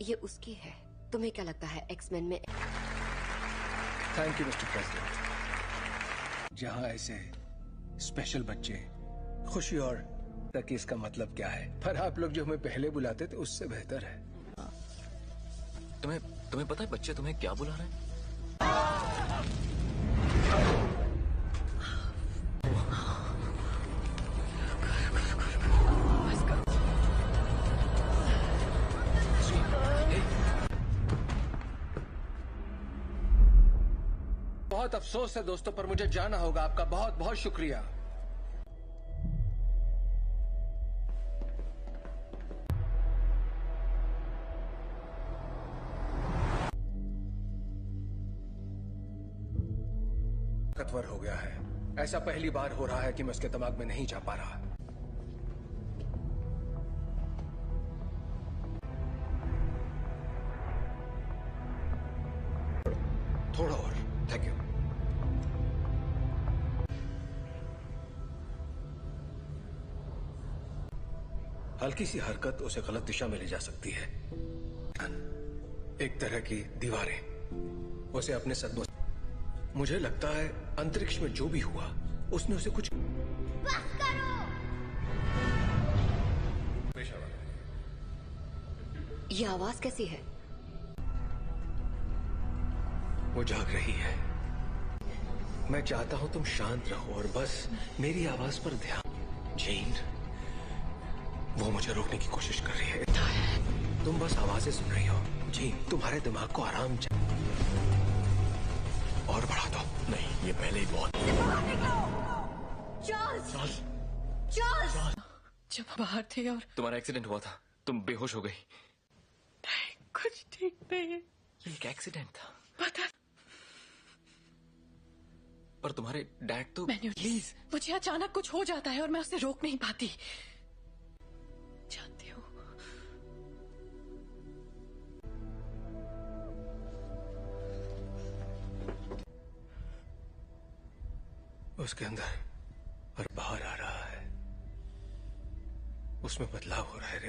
[SPEAKER 9] ये उसकी है। तुम्हें क्या लगता है एक्समैन में?
[SPEAKER 6] Thank you mister president. जहाँ ऐसे स्पेशल बच्चे खुशी और तक इसका मतलब क्या है, पर आप लोग जो हमें पहले बुलाते थे उससे बेहतर है।
[SPEAKER 8] तुम्हें पता है बच्चे तुम्हें क्या बुला रहे हैं?
[SPEAKER 6] बहुत अफसोस है दोस्तों, पर मुझे जाना होगा। आपका बहुत बहुत शुक्रिया। ताकतवर हो गया है। ऐसा पहली बार हो रहा है कि मैं उसके दिमाग में नहीं जा पा रहा। थोड़ा और। Thank you. हल्की सी हरकत उसे गलत दिशा में ले जा सकती है। एक तरह की दीवारें उसे अपने सदमों। मुझे लगता है अंतरिक्ष में जो भी हुआ उसने उसे कुछ।
[SPEAKER 2] बस करो।
[SPEAKER 9] ये आवाज कैसी है?
[SPEAKER 6] वो जाग रही है। मैं चाहता हूं तुम शांत रहो और बस मेरी आवाज पर ध्यान। जीन, वो मुझे रोकने की कोशिश कर रही है। तुम बस आवाजें सुन रही हो। जीन, तुम्हारे दिमाग को आराम चाहिए। और बढ़ा दो।
[SPEAKER 8] नहीं, ये पहले ही बहुत।
[SPEAKER 2] चार्ल्स! चार्ल्स!
[SPEAKER 1] जब हम बाहर थे और
[SPEAKER 8] तुम्हारा एक्सीडेंट हुआ था, तुम बेहोश हो गई।
[SPEAKER 1] कुछ ठीक नहीं है।
[SPEAKER 8] ये एक एक्सीडेंट था।
[SPEAKER 1] पता।
[SPEAKER 8] पर तुम्हारे डैड तो।
[SPEAKER 1] प्लीज, मुझे अचानक कुछ हो जाता है और मैं उसे रोक नहीं पाती। जानती हूँ।
[SPEAKER 6] उसके अंदर और बाहर आ रहा है। उसमें बदलाव हो रहा है।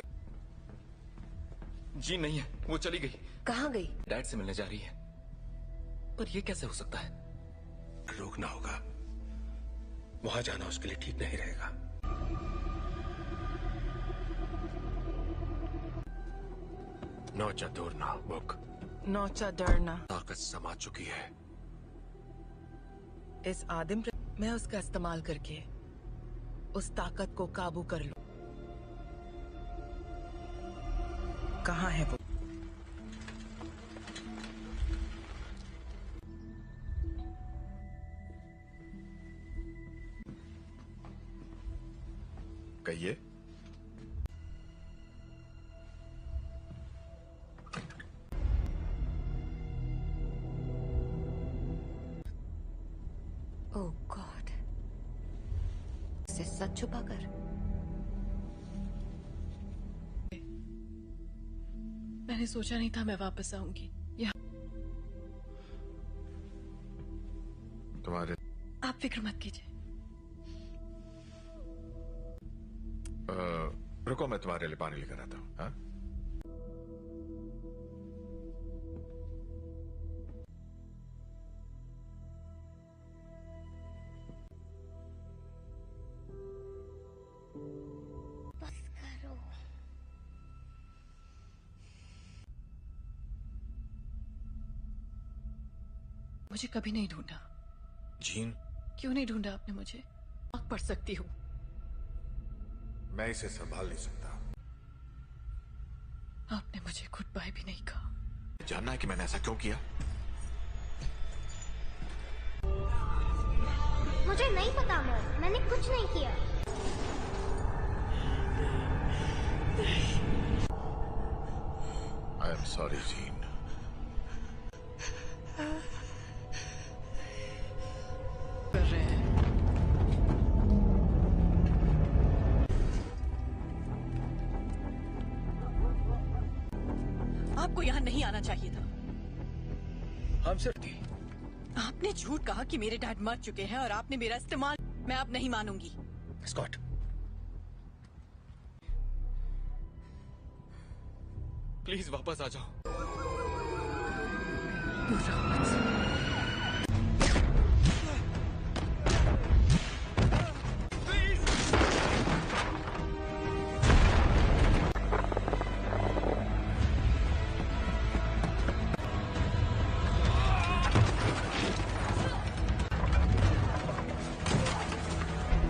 [SPEAKER 8] जी नहीं है, वो चली गई।
[SPEAKER 9] कहाँ गई?
[SPEAKER 8] डैड से मिलने जा रही है। पर ये कैसे हो सकता है?
[SPEAKER 6] रोकना होगा। वहां जाना उसके लिए ठीक नहीं रहेगा।
[SPEAKER 11] नौचा दूरना बुक।
[SPEAKER 12] नौचा डरना।
[SPEAKER 11] ताकत समा चुकी है।
[SPEAKER 12] इस आदिम मैं उसका इस्तेमाल करके उस ताकत को काबू कर लूं। कहाँ है वो?
[SPEAKER 11] कहिए।
[SPEAKER 9] ओह गॉड, इसे सच छुपाकर।
[SPEAKER 1] मैंने सोचा नहीं था मैं वापस आऊंगी यहाँ।
[SPEAKER 11] तुम्हारे
[SPEAKER 1] आप फिक्र मत कीजिए।
[SPEAKER 11] रुको, मैं तुम्हारे लिए पानी लेकर आता हूँ। हाँ?
[SPEAKER 2] बस करो।
[SPEAKER 1] मुझे कभी नहीं ढूंढा।
[SPEAKER 11] जीन,
[SPEAKER 1] क्यों नहीं ढूंढा आपने मुझे? आग पढ़ सकती हूँ।
[SPEAKER 11] मैं इसे संभाल नहीं सकता।
[SPEAKER 1] आपने मुझे गुड बाय भी नहीं कहा।
[SPEAKER 11] जानना है कि मैंने ऐसा क्यों किया?
[SPEAKER 2] मुझे नहीं पता मॉम, मैंने कुछ नहीं किया।
[SPEAKER 11] I am sorry gene.
[SPEAKER 1] कर रहे हैं। आपको यहाँ नहीं आना चाहिए था।
[SPEAKER 6] हम सिर्फ थी।
[SPEAKER 1] आपने झूठ कहा कि मेरे डैड मर चुके हैं और आपने मेरा इस्तेमाल। मैं अब नहीं मानूंगी।
[SPEAKER 6] स्कॉट,
[SPEAKER 8] प्लीज वापस आ जाओ।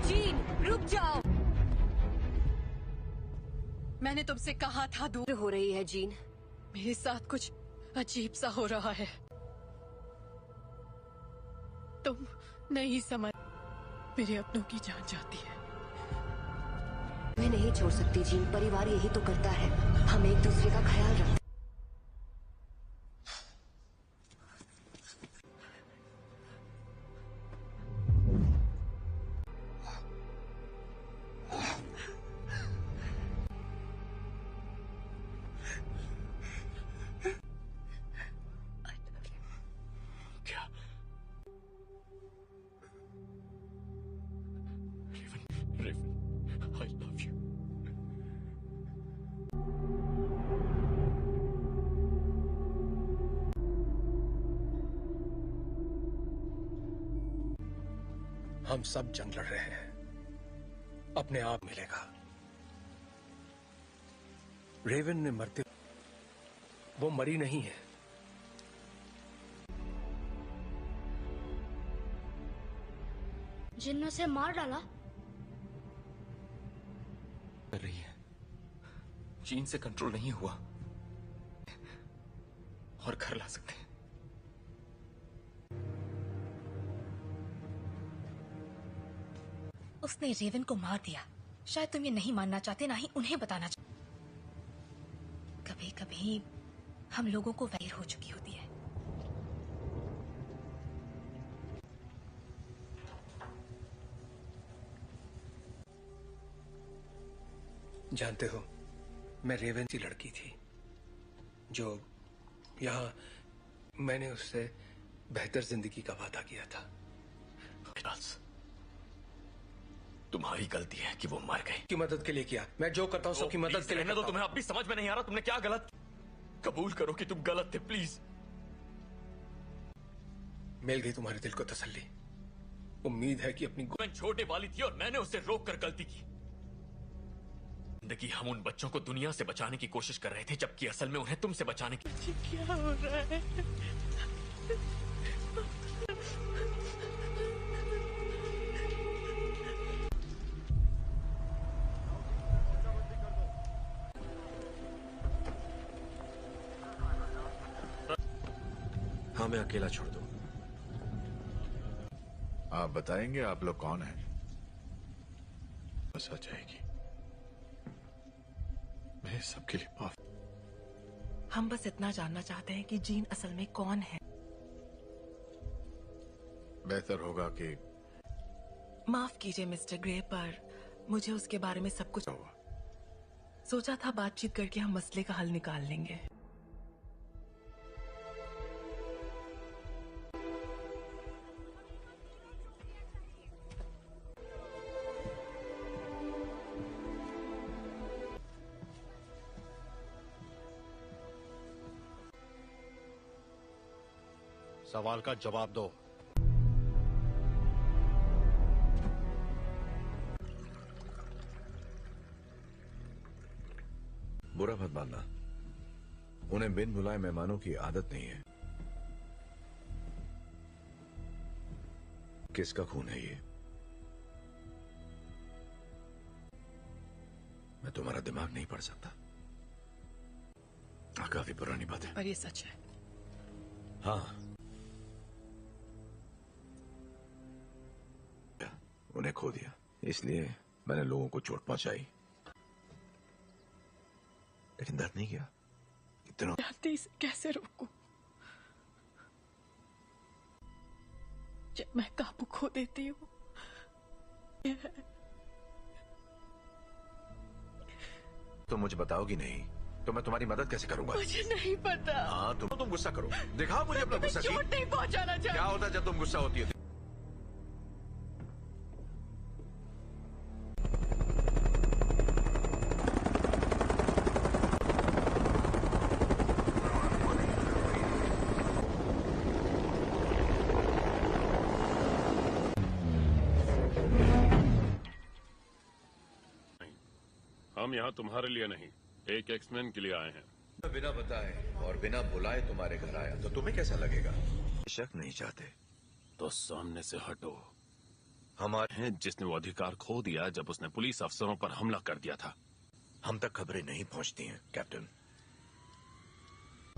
[SPEAKER 1] जीन, रुक जाओ। मैंने तुमसे कहा था दूर
[SPEAKER 9] हो रही है जीन।
[SPEAKER 1] मेरे साथ कुछ अजीब सा हो रहा है। तुम नहीं समझ। मेरे अपनों की जान जाती है।
[SPEAKER 9] मैं नहीं छोड़ सकती जीन, परिवार यही तो करता है। हम एक दूसरे का ख्याल रखते।
[SPEAKER 8] क्या? रेवन, आई लव यू।
[SPEAKER 6] हम सब जंग लड़ रहे हैं। अपने आप मिलेगा। रेवन ने मरते, वो मरी नहीं है।
[SPEAKER 2] जिन ने उसे मार डाला।
[SPEAKER 8] कर रही है। जीन से कंट्रोल नहीं हुआ और घर ला सकते हैं।
[SPEAKER 13] उसने रेवन को मार दिया। शायद तुम ये नहीं मानना चाहते, ना ही उन्हें बताना चाहते। कभी कभी हम लोगों को वैर हो चुकी होती है।
[SPEAKER 6] जानते हो, मैं रेवन सी लड़की थी जो यहाँ मैंने उससे बेहतर जिंदगी का वादा किया था।
[SPEAKER 8] तुम्हारी गलती है कि वो मर गए।
[SPEAKER 6] की मदद के लिए किया। मैं जो करता हूँ सबकी मदद के लिए
[SPEAKER 8] तो तुम्हें अब भी समझ में नहीं आ रहा तुमने क्या गलत। कबूल करो कि तुम गलत थे प्लीज।
[SPEAKER 6] मिल गई तुम्हारे दिल को तसल्ली। उम्मीद है कि अपनी
[SPEAKER 8] छोटे वाली थी और मैंने उसे रोक कर गलती की। जिंदगी हम उन बच्चों को दुनिया से बचाने की कोशिश कर रहे थे, जबकि असल में उन्हें तुमसे बचाने की।
[SPEAKER 1] क्या हो रहा है?
[SPEAKER 16] हाँ, मैं अकेला छोड़ दूं।
[SPEAKER 11] आप बताएंगे आप लोग कौन हैं? बस आ जाएगी।
[SPEAKER 16] मैं सबके लिए माफ।
[SPEAKER 12] हम बस इतना जानना चाहते हैं कि जीन असल में कौन है।
[SPEAKER 16] बेहतर होगा कि
[SPEAKER 12] माफ कीजिए मिस्टर ग्रे, पर मुझे उसके बारे में सब कुछ सोचा था। बातचीत करके हम मसले का हल निकाल लेंगे।
[SPEAKER 16] सवाल का जवाब दो।
[SPEAKER 11] बुरा मत मानना, उन्हें बिन बुलाए मेहमानों की आदत नहीं है। किसका खून है ये? मैं तुम्हारा दिमाग नहीं पढ़ सकता। काफी पुरानी बात है,
[SPEAKER 12] पर ये सच है।
[SPEAKER 11] हाँ, उन्हें खो दिया, इसलिए मैंने लोगों को चोट पहुंचाई, लेकिन दर्द नहीं किया। इतना
[SPEAKER 12] जानती इसे कैसे रोकूं? जब मैं काबू खो देती हूँ।
[SPEAKER 11] तुम मुझे बताओगी नहीं तो मैं तुम्हारी मदद कैसे करूंगा?
[SPEAKER 12] मुझे नहीं पता।
[SPEAKER 11] हाँ, तुम गुस्सा करो, दिखाओ मुझे अपना गुस्सा।
[SPEAKER 12] चोट नहीं पहुंचाना चाहिए।
[SPEAKER 11] क्या होता है जब तुम गुस्सा होती है?
[SPEAKER 14] हम यहाँ तुम्हारे लिए नहीं, एक एक्समैन के लिए आए हैं।
[SPEAKER 11] बिना बताए और बिना बुलाए तुम्हारे घर आया तो तुम्हें कैसा लगेगा? शक नहीं चाहते
[SPEAKER 14] तो सामने से हटो।
[SPEAKER 11] हमारे
[SPEAKER 14] हैं जिसने वो अधिकार खो दिया जब उसने पुलिस अफसरों पर हमला कर दिया था।
[SPEAKER 11] हम तक खबरें नहीं पहुंचती हैं कैप्टन।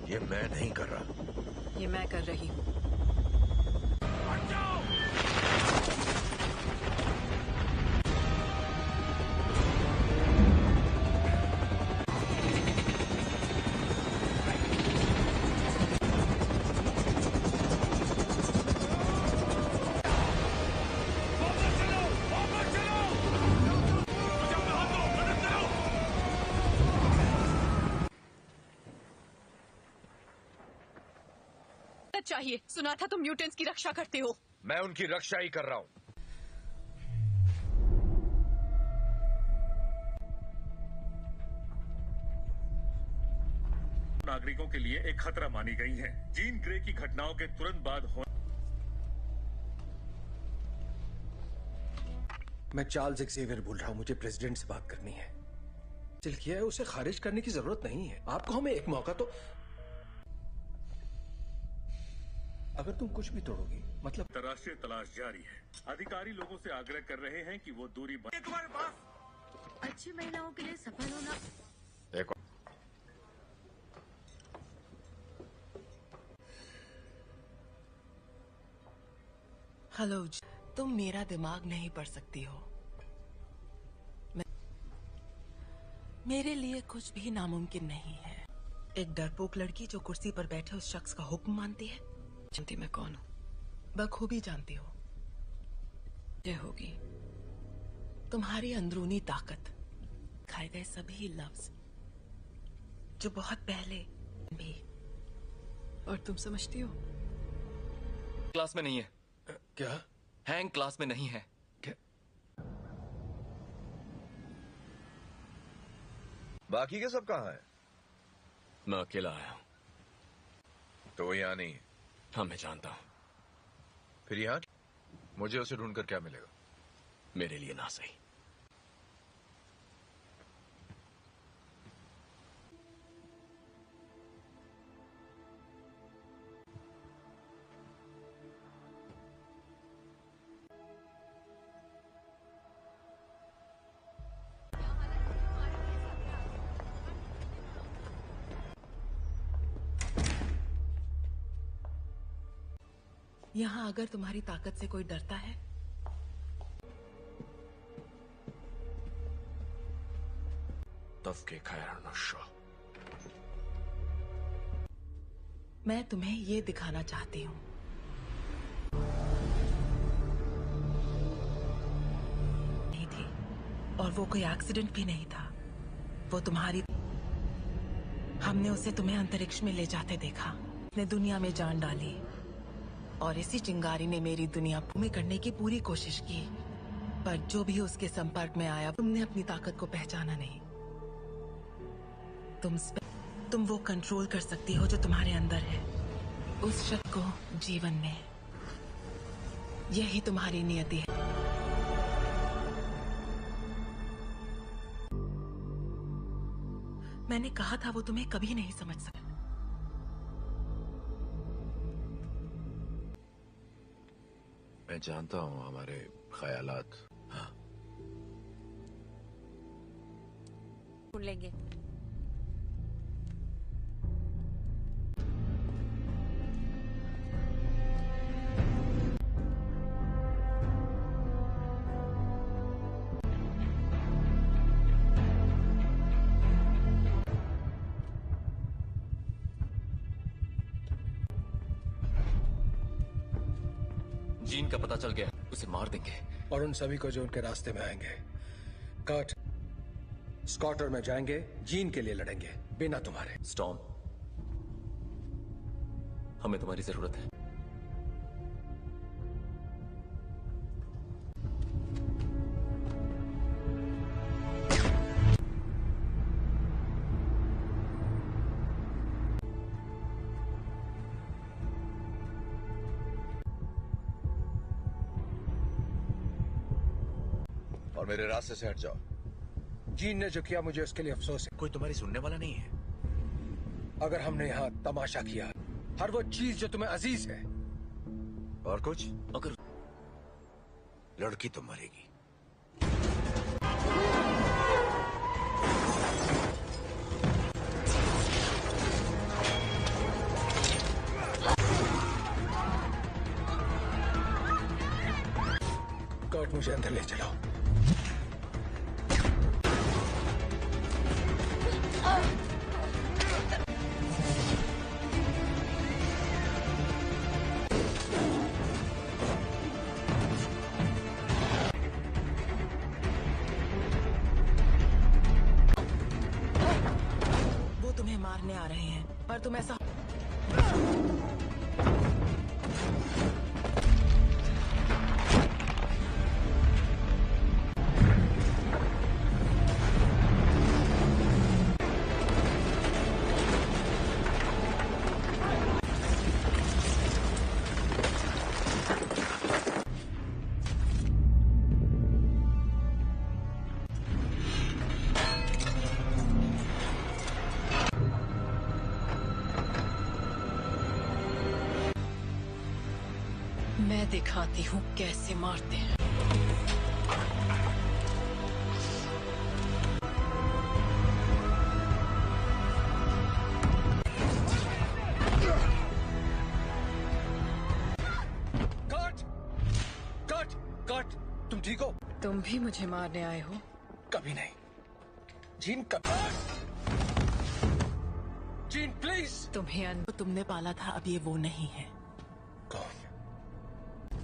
[SPEAKER 11] ये मैं नहीं कर रहा,
[SPEAKER 1] ये मैं कर रही हूँ।
[SPEAKER 3] चाहिए। सुना था तुम म्यूटेंट्स की रक्षा करते हो।
[SPEAKER 11] मैं उनकी रक्षा ही कर रहा हूं।
[SPEAKER 14] नागरिकों के लिए एक खतरा मानी गई हैं। जीन ग्रे की घटनाओं के तुरंत बाद
[SPEAKER 6] मैं चार्ल्स एक्सेवियर बोल रहा हूं। मुझे प्रेसिडेंट से बात करनी है। दिल किया है, उसे खारिज करने की जरूरत नहीं है। आपको हमें एक मौका तो। अगर तुम कुछ भी तोड़ोगी मतलब।
[SPEAKER 14] अंतर्राष्ट्रीय तलाश जारी है। अधिकारी लोगों से आग्रह कर रहे हैं कि वो दूरी तुम्हारे पास।
[SPEAKER 17] अच्छी महिलाओं के लिए सफल होना।
[SPEAKER 11] देखो,
[SPEAKER 12] हेलो, तुम मेरा दिमाग नहीं पढ़ सकती हो। मेरे लिए कुछ भी नामुमकिन नहीं है। एक डरपोक लड़की जो कुर्सी पर बैठे उस शख्स का हुक्म मानती है।
[SPEAKER 1] जानती मैं कौन हूँ?
[SPEAKER 12] बखूबी जानती हो।
[SPEAKER 1] ये होगी
[SPEAKER 12] तुम्हारी अंदरूनी ताकत, खाए गए सभी लफ्ज जो बहुत पहले भी।
[SPEAKER 1] और तुम समझती हो?
[SPEAKER 10] क्लास में नहीं है।
[SPEAKER 6] क्या?
[SPEAKER 10] हैंग क्लास में नहीं है।
[SPEAKER 6] क्या?
[SPEAKER 11] बाकी के सब कहाँ है?
[SPEAKER 8] मैं अकेला आया हूं।
[SPEAKER 11] तो वो यहाँ नहीं है?
[SPEAKER 8] हाँ, मैं जानता हूं।
[SPEAKER 11] फिर यहाँ मुझे उसे ढूंढकर क्या मिलेगा?
[SPEAKER 8] मेरे लिए ना सही।
[SPEAKER 12] यहाँ अगर तुम्हारी ताकत से कोई डरता है
[SPEAKER 8] तफके खैर नशा।
[SPEAKER 12] मैं तुम्हें ये दिखाना चाहती हूँ। नहीं थी, और वो कोई एक्सीडेंट भी नहीं था। वो तुम्हारी, हमने उसे तुम्हें अंतरिक्ष में ले जाते देखा। उसने दुनिया में जान डाली, और इसी चिंगारी ने मेरी दुनिया में करने की पूरी कोशिश की। पर जो भी उसके संपर्क में आया, तुमने अपनी ताकत को पहचाना नहीं। तुम वो कंट्रोल कर सकती हो जो तुम्हारे अंदर है, उस शक्ति को जीवन में। यही तुम्हारी नियति है। मैंने कहा था वो तुम्हें कभी नहीं समझ सकता।
[SPEAKER 11] मैं जानता हूं हमारे ख्यालात। हाँ,
[SPEAKER 15] सुन लेंगे।
[SPEAKER 10] जीन का पता चल गया, उसे मार देंगे।
[SPEAKER 6] और उन सभी को जो उनके रास्ते में आएंगे। कर्ट, स्कॉट और मैं जाएंगे, जीन के लिए लड़ेंगे, बिना तुम्हारे।
[SPEAKER 10] स्टॉर्म, हमें तुम्हारी जरूरत है।
[SPEAKER 11] और मेरे रास्ते से हट जाओ।
[SPEAKER 6] जीन ने जो किया मुझे उसके लिए अफसोस है।
[SPEAKER 16] कोई तुम्हारी सुनने वाला नहीं है।
[SPEAKER 6] अगर हमने यहाँ तमाशा किया, हर वो चीज जो तुम्हें अजीज है।
[SPEAKER 11] और कुछ?
[SPEAKER 10] अगर
[SPEAKER 16] लड़की तो मरेगी।
[SPEAKER 6] कर्ट, मुझे अंदर ले चलो।
[SPEAKER 12] वो तुम्हें मारने आ रहे हैं, पर तुम ऐसा
[SPEAKER 1] मैं दिखाती हूँ कैसे मारते हैं।
[SPEAKER 6] कर्ट, कर्ट, कर्ट, तुम ठीक हो?
[SPEAKER 1] तुम भी मुझे मारने आए हो?
[SPEAKER 6] कभी नहीं। Gene, gene please.
[SPEAKER 12] तुम्हें तुमने पाला था, अब ये वो नहीं है।
[SPEAKER 6] कौन?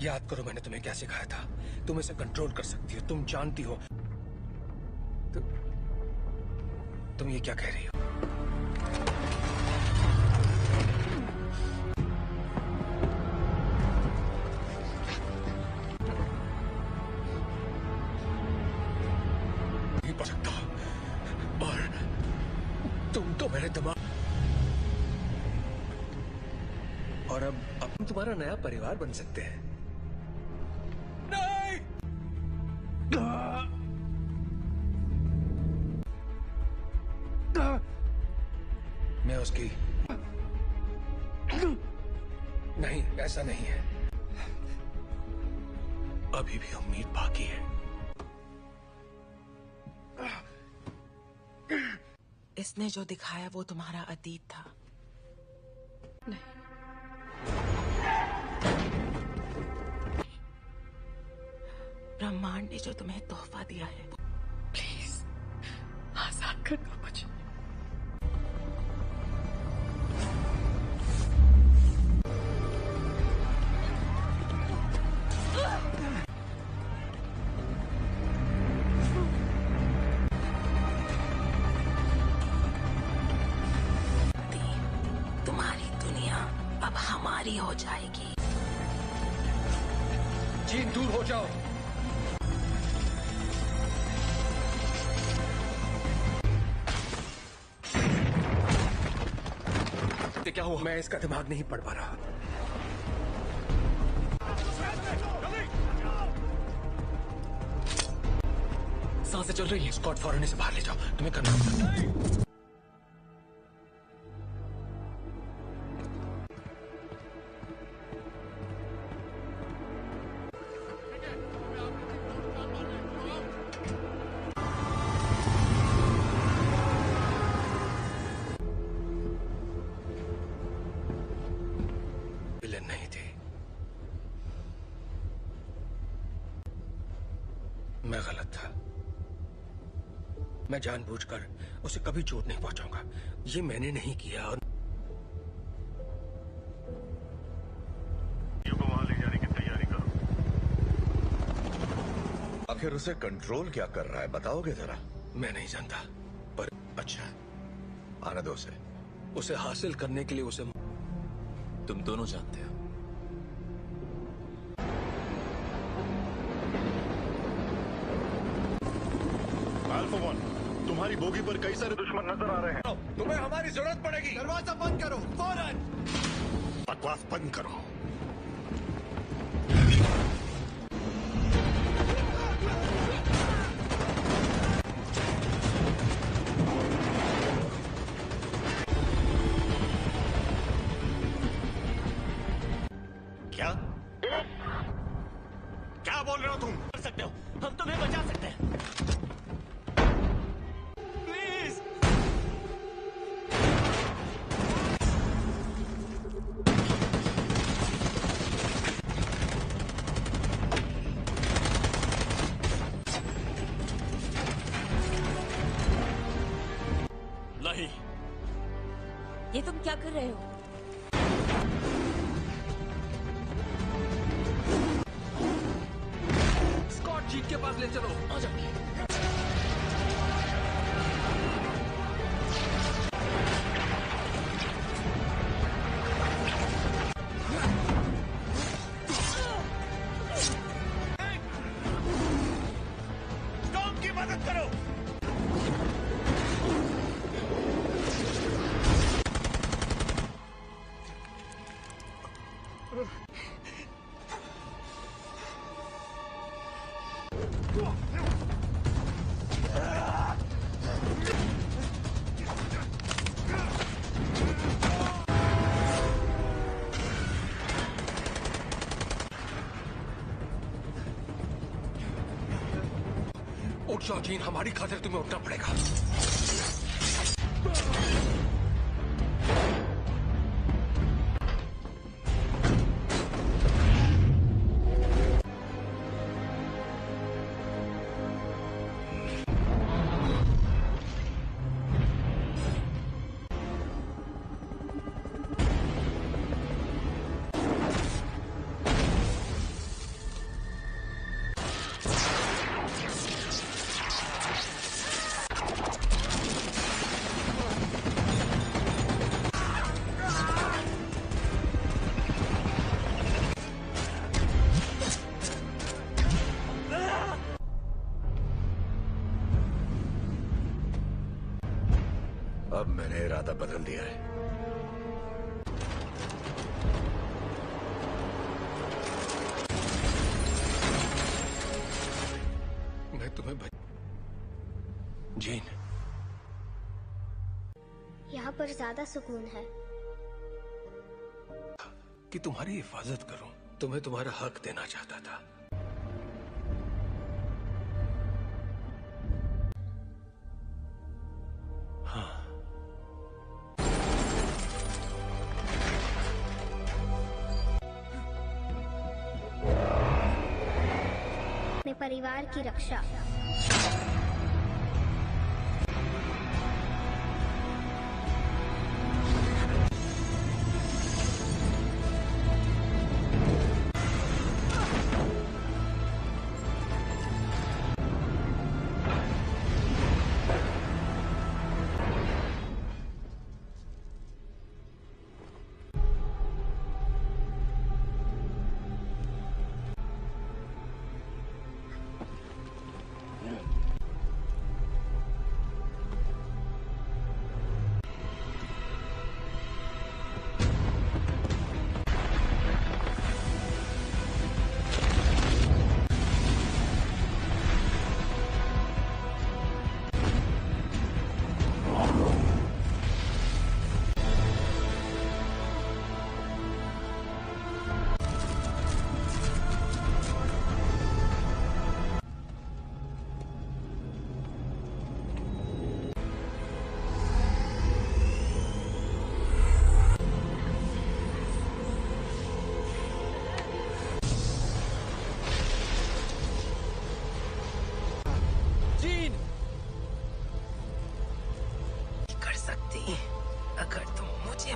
[SPEAKER 6] याद करो मैंने तुम्हें क्या सिखाया था। तुम इसे कंट्रोल कर सकती हो, तुम जानती हो। तुम ये क्या कह रही हो? नहीं पढ़ सकता। और तुम तो मेरे दिमाग, और अब हम तुम्हारा नया परिवार बन सकते हैं। नहीं! मैं उसकी, नहीं, ऐसा नहीं है। अभी भी उम्मीद बाकी है।
[SPEAKER 12] इसने जो दिखाया वो तुम्हारा अतीत था।
[SPEAKER 1] नहीं,
[SPEAKER 12] ब्रह्मांड ने जो तुम्हें तोहफा दिया है।
[SPEAKER 1] प्लीज आजाद
[SPEAKER 6] करना मुझे।
[SPEAKER 12] तुम्हारी दुनिया अब हमारी हो जाएगी।
[SPEAKER 6] जीन दूर हो जाओ।
[SPEAKER 8] क्या हुआ?
[SPEAKER 6] मैं इसका दिमाग नहीं पढ़ पा रहा।
[SPEAKER 8] सांसें चल रही है।
[SPEAKER 6] स्कॉट फौरन इसे बाहर ले जाओ। तुम्हें करना होगा। विलन नहीं थी, मैं गलत था। मैं जानबूझकर उसे कभी चोट नहीं पहुंचाऊंगा। ये मैंने नहीं किया। और
[SPEAKER 14] को वहां ले जाने की तैयारी करो।
[SPEAKER 11] आखिर उसे कंट्रोल क्या कर रहा है, बताओगे जरा?
[SPEAKER 6] मैं नहीं जानता, पर
[SPEAKER 11] अच्छा, आने दो उसे।
[SPEAKER 6] उसे हासिल करने के लिए उसे
[SPEAKER 10] तुम दोनों जानते हो।
[SPEAKER 14] अल्फा वन, तुम्हारी बोगी पर कई सारे दुश्मन नजर आ रहे हैं।
[SPEAKER 6] तुम्हें हमारी जरूरत पड़ेगी।
[SPEAKER 4] दरवाजा बंद करो फौरन।
[SPEAKER 14] बकवास बंद करो। क्या क्या बोल रहे हो तुम?
[SPEAKER 8] कर सकते हो, हम तुम्हें बचा सकते हैं। प्लीज। नहीं।
[SPEAKER 15] ये तुम क्या कर रहे हो?
[SPEAKER 6] स्कॉट जीन के पास ले चलो।
[SPEAKER 8] आ जाओ।
[SPEAKER 14] टॉम की मदद करो।
[SPEAKER 6] उठ जाओ जीन, हमारी खातिर तुम्हें उठना पड़ेगा।
[SPEAKER 11] अब मैंने इरादा बदल दिया है।
[SPEAKER 6] मैं तुम्हें जीन,
[SPEAKER 2] यहाँ पर ज्यादा सुकून है।
[SPEAKER 6] कि तुम्हारी हिफाजत करूं। तुम्हें तुम्हारा हक देना चाहता था। हाँ,
[SPEAKER 2] अपने परिवार की रक्षा।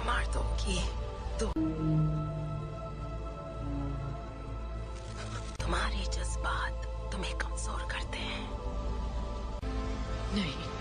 [SPEAKER 12] मार दूंगी। तुम्हारे जज्बात तुम्हें कमजोर करते हैं।
[SPEAKER 1] नहीं,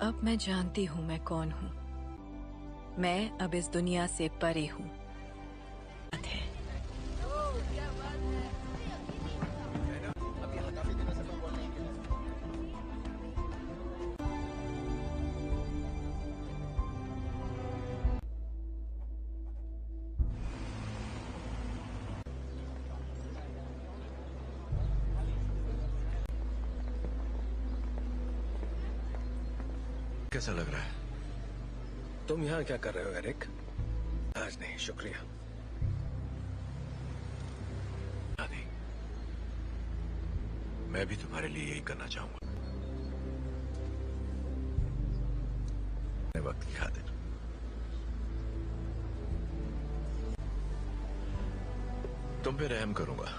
[SPEAKER 1] अब मैं जानती हूँ मैं कौन हूँ। मैं अब इस दुनिया से परे हूँ।
[SPEAKER 6] कैसा लग रहा है? तुम यहाँ क्या कर रहे हो एरिक? आज नहीं, शुक्रिया।
[SPEAKER 11] नहीं, मैं भी तुम्हारे लिए यही करना चाहूंगा। वक्त की खातिर तुम पे रहम करूंगा।